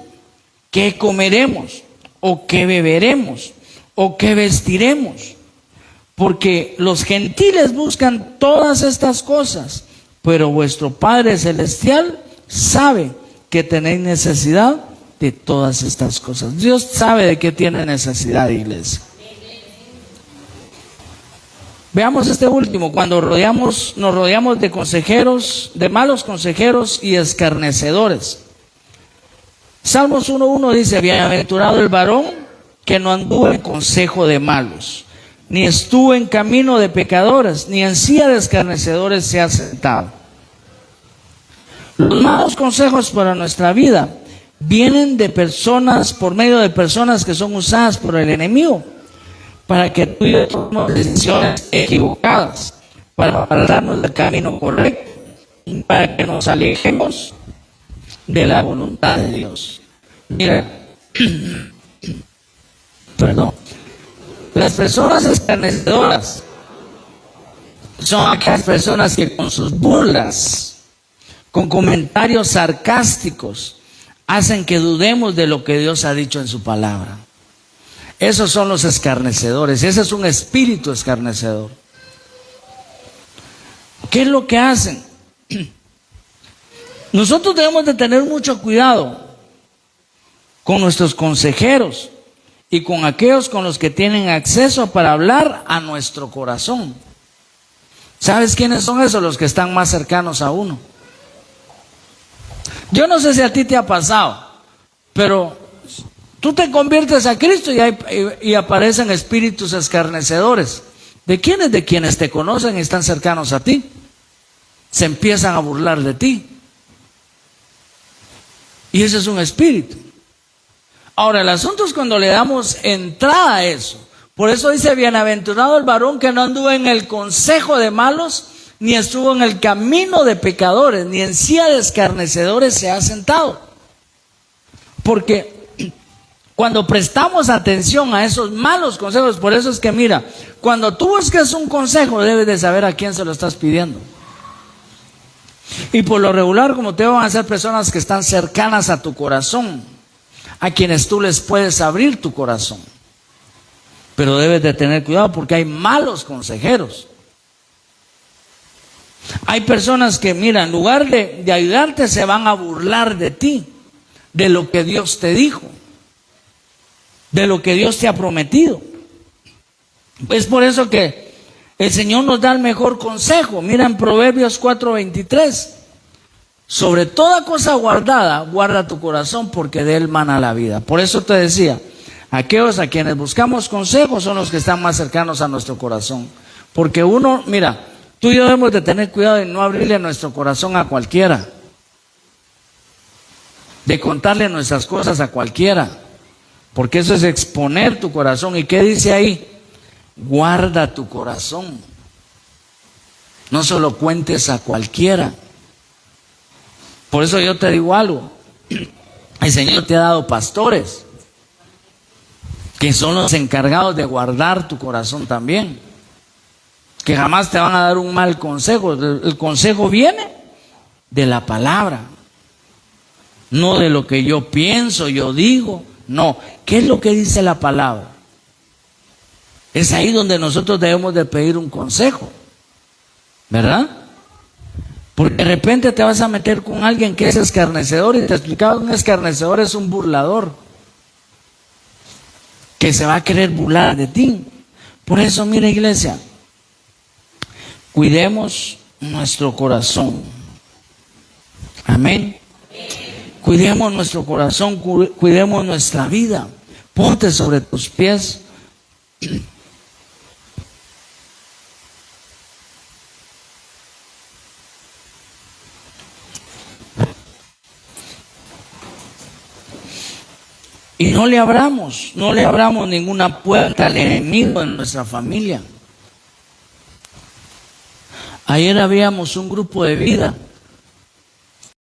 ¿qué comeremos? ¿O qué beberemos? ¿O qué vestiremos? Porque los gentiles buscan todas estas cosas, pero vuestro Padre Celestial sabe que tenéis necesidad de todas estas cosas. Dios sabe de qué tiene necesidad, iglesia. Veamos este último, cuando nos rodeamos de consejeros, de malos consejeros y escarnecedores. Salmos 1:1 dice, bienaventurado el varón que no anduvo en consejo de malos, ni estuvo en camino de pecadores, ni en silla de escarnecedores se ha sentado. Los malos consejos para nuestra vida vienen de personas, por medio de personas que son usadas por el enemigo, para que tú y yo tomemos decisiones equivocadas, para apartarnos del camino correcto, para que nos alejemos de la voluntad de Dios. Mira, las personas escarnecedoras son aquellas personas que con sus burlas, con comentarios sarcásticos, hacen que dudemos de lo que Dios ha dicho en su palabra. Esos son los escarnecedores. Ese es un espíritu escarnecedor. ¿Qué es lo que hacen? Nosotros debemos de tener mucho cuidado con nuestros consejeros y con aquellos con los que tienen acceso para hablar a nuestro corazón. ¿Sabes quiénes son esos? Los que están más cercanos a uno. Yo no sé si a ti te ha pasado, pero tú te conviertes a Cristo y aparecen espíritus escarnecedores. ¿De quiénes? De quienes te conocen y están cercanos a ti. Se empiezan a burlar de ti. Y ese es un espíritu. Ahora, el asunto es cuando le damos entrada a eso. Por eso dice, bienaventurado el varón que no anduvo en el consejo de malos, ni estuvo en el camino de pecadores, ni en silla de escarnecedores se ha sentado. Porque cuando prestamos atención a esos malos consejos, por eso es que mira, cuando tú busques un consejo, debes de saber a quién se lo estás pidiendo. Y por lo regular, como te digo, van a ser personas que están cercanas a tu corazón, a quienes tú les puedes abrir tu corazón. Pero debes de tener cuidado porque hay malos consejeros. Hay personas que, mira, en lugar de ayudarte, se van a burlar de ti, de lo que Dios te dijo, de lo que Dios te ha prometido. Es por eso que el Señor nos da el mejor consejo. Mira en Proverbios 4:23. Sobre toda cosa guardada, guarda tu corazón porque de él mana la vida. Por eso te decía, aquellos a quienes buscamos consejos son los que están más cercanos a nuestro corazón. Porque uno, mira, tú y yo debemos de tener cuidado de no abrirle nuestro corazón a cualquiera, de contarle nuestras cosas a cualquiera, porque eso es exponer tu corazón. ¿Y qué dice ahí? Guarda tu corazón. No se lo cuentes a cualquiera. Por eso yo te digo algo. El Señor te ha dado pastores que son los encargados de guardar tu corazón también, que jamás te van a dar un mal consejo. El consejo viene de la palabra, no de lo que yo pienso, yo digo. No, ¿qué es lo que dice la palabra? Es ahí donde nosotros debemos de pedir un consejo, ¿verdad? Porque de repente te vas a meter con alguien que es escarnecedor, y te explicaba, un escarnecedor es un burlador que se va a querer burlar de ti. Por eso, mira, iglesia, cuidemos nuestro corazón. Amén. Cuidemos nuestro corazón, cuidemos nuestra vida. Ponte sobre tus pies. Y no le abramos ninguna puerta al enemigo en nuestra familia. Ayer habíamos un grupo de vida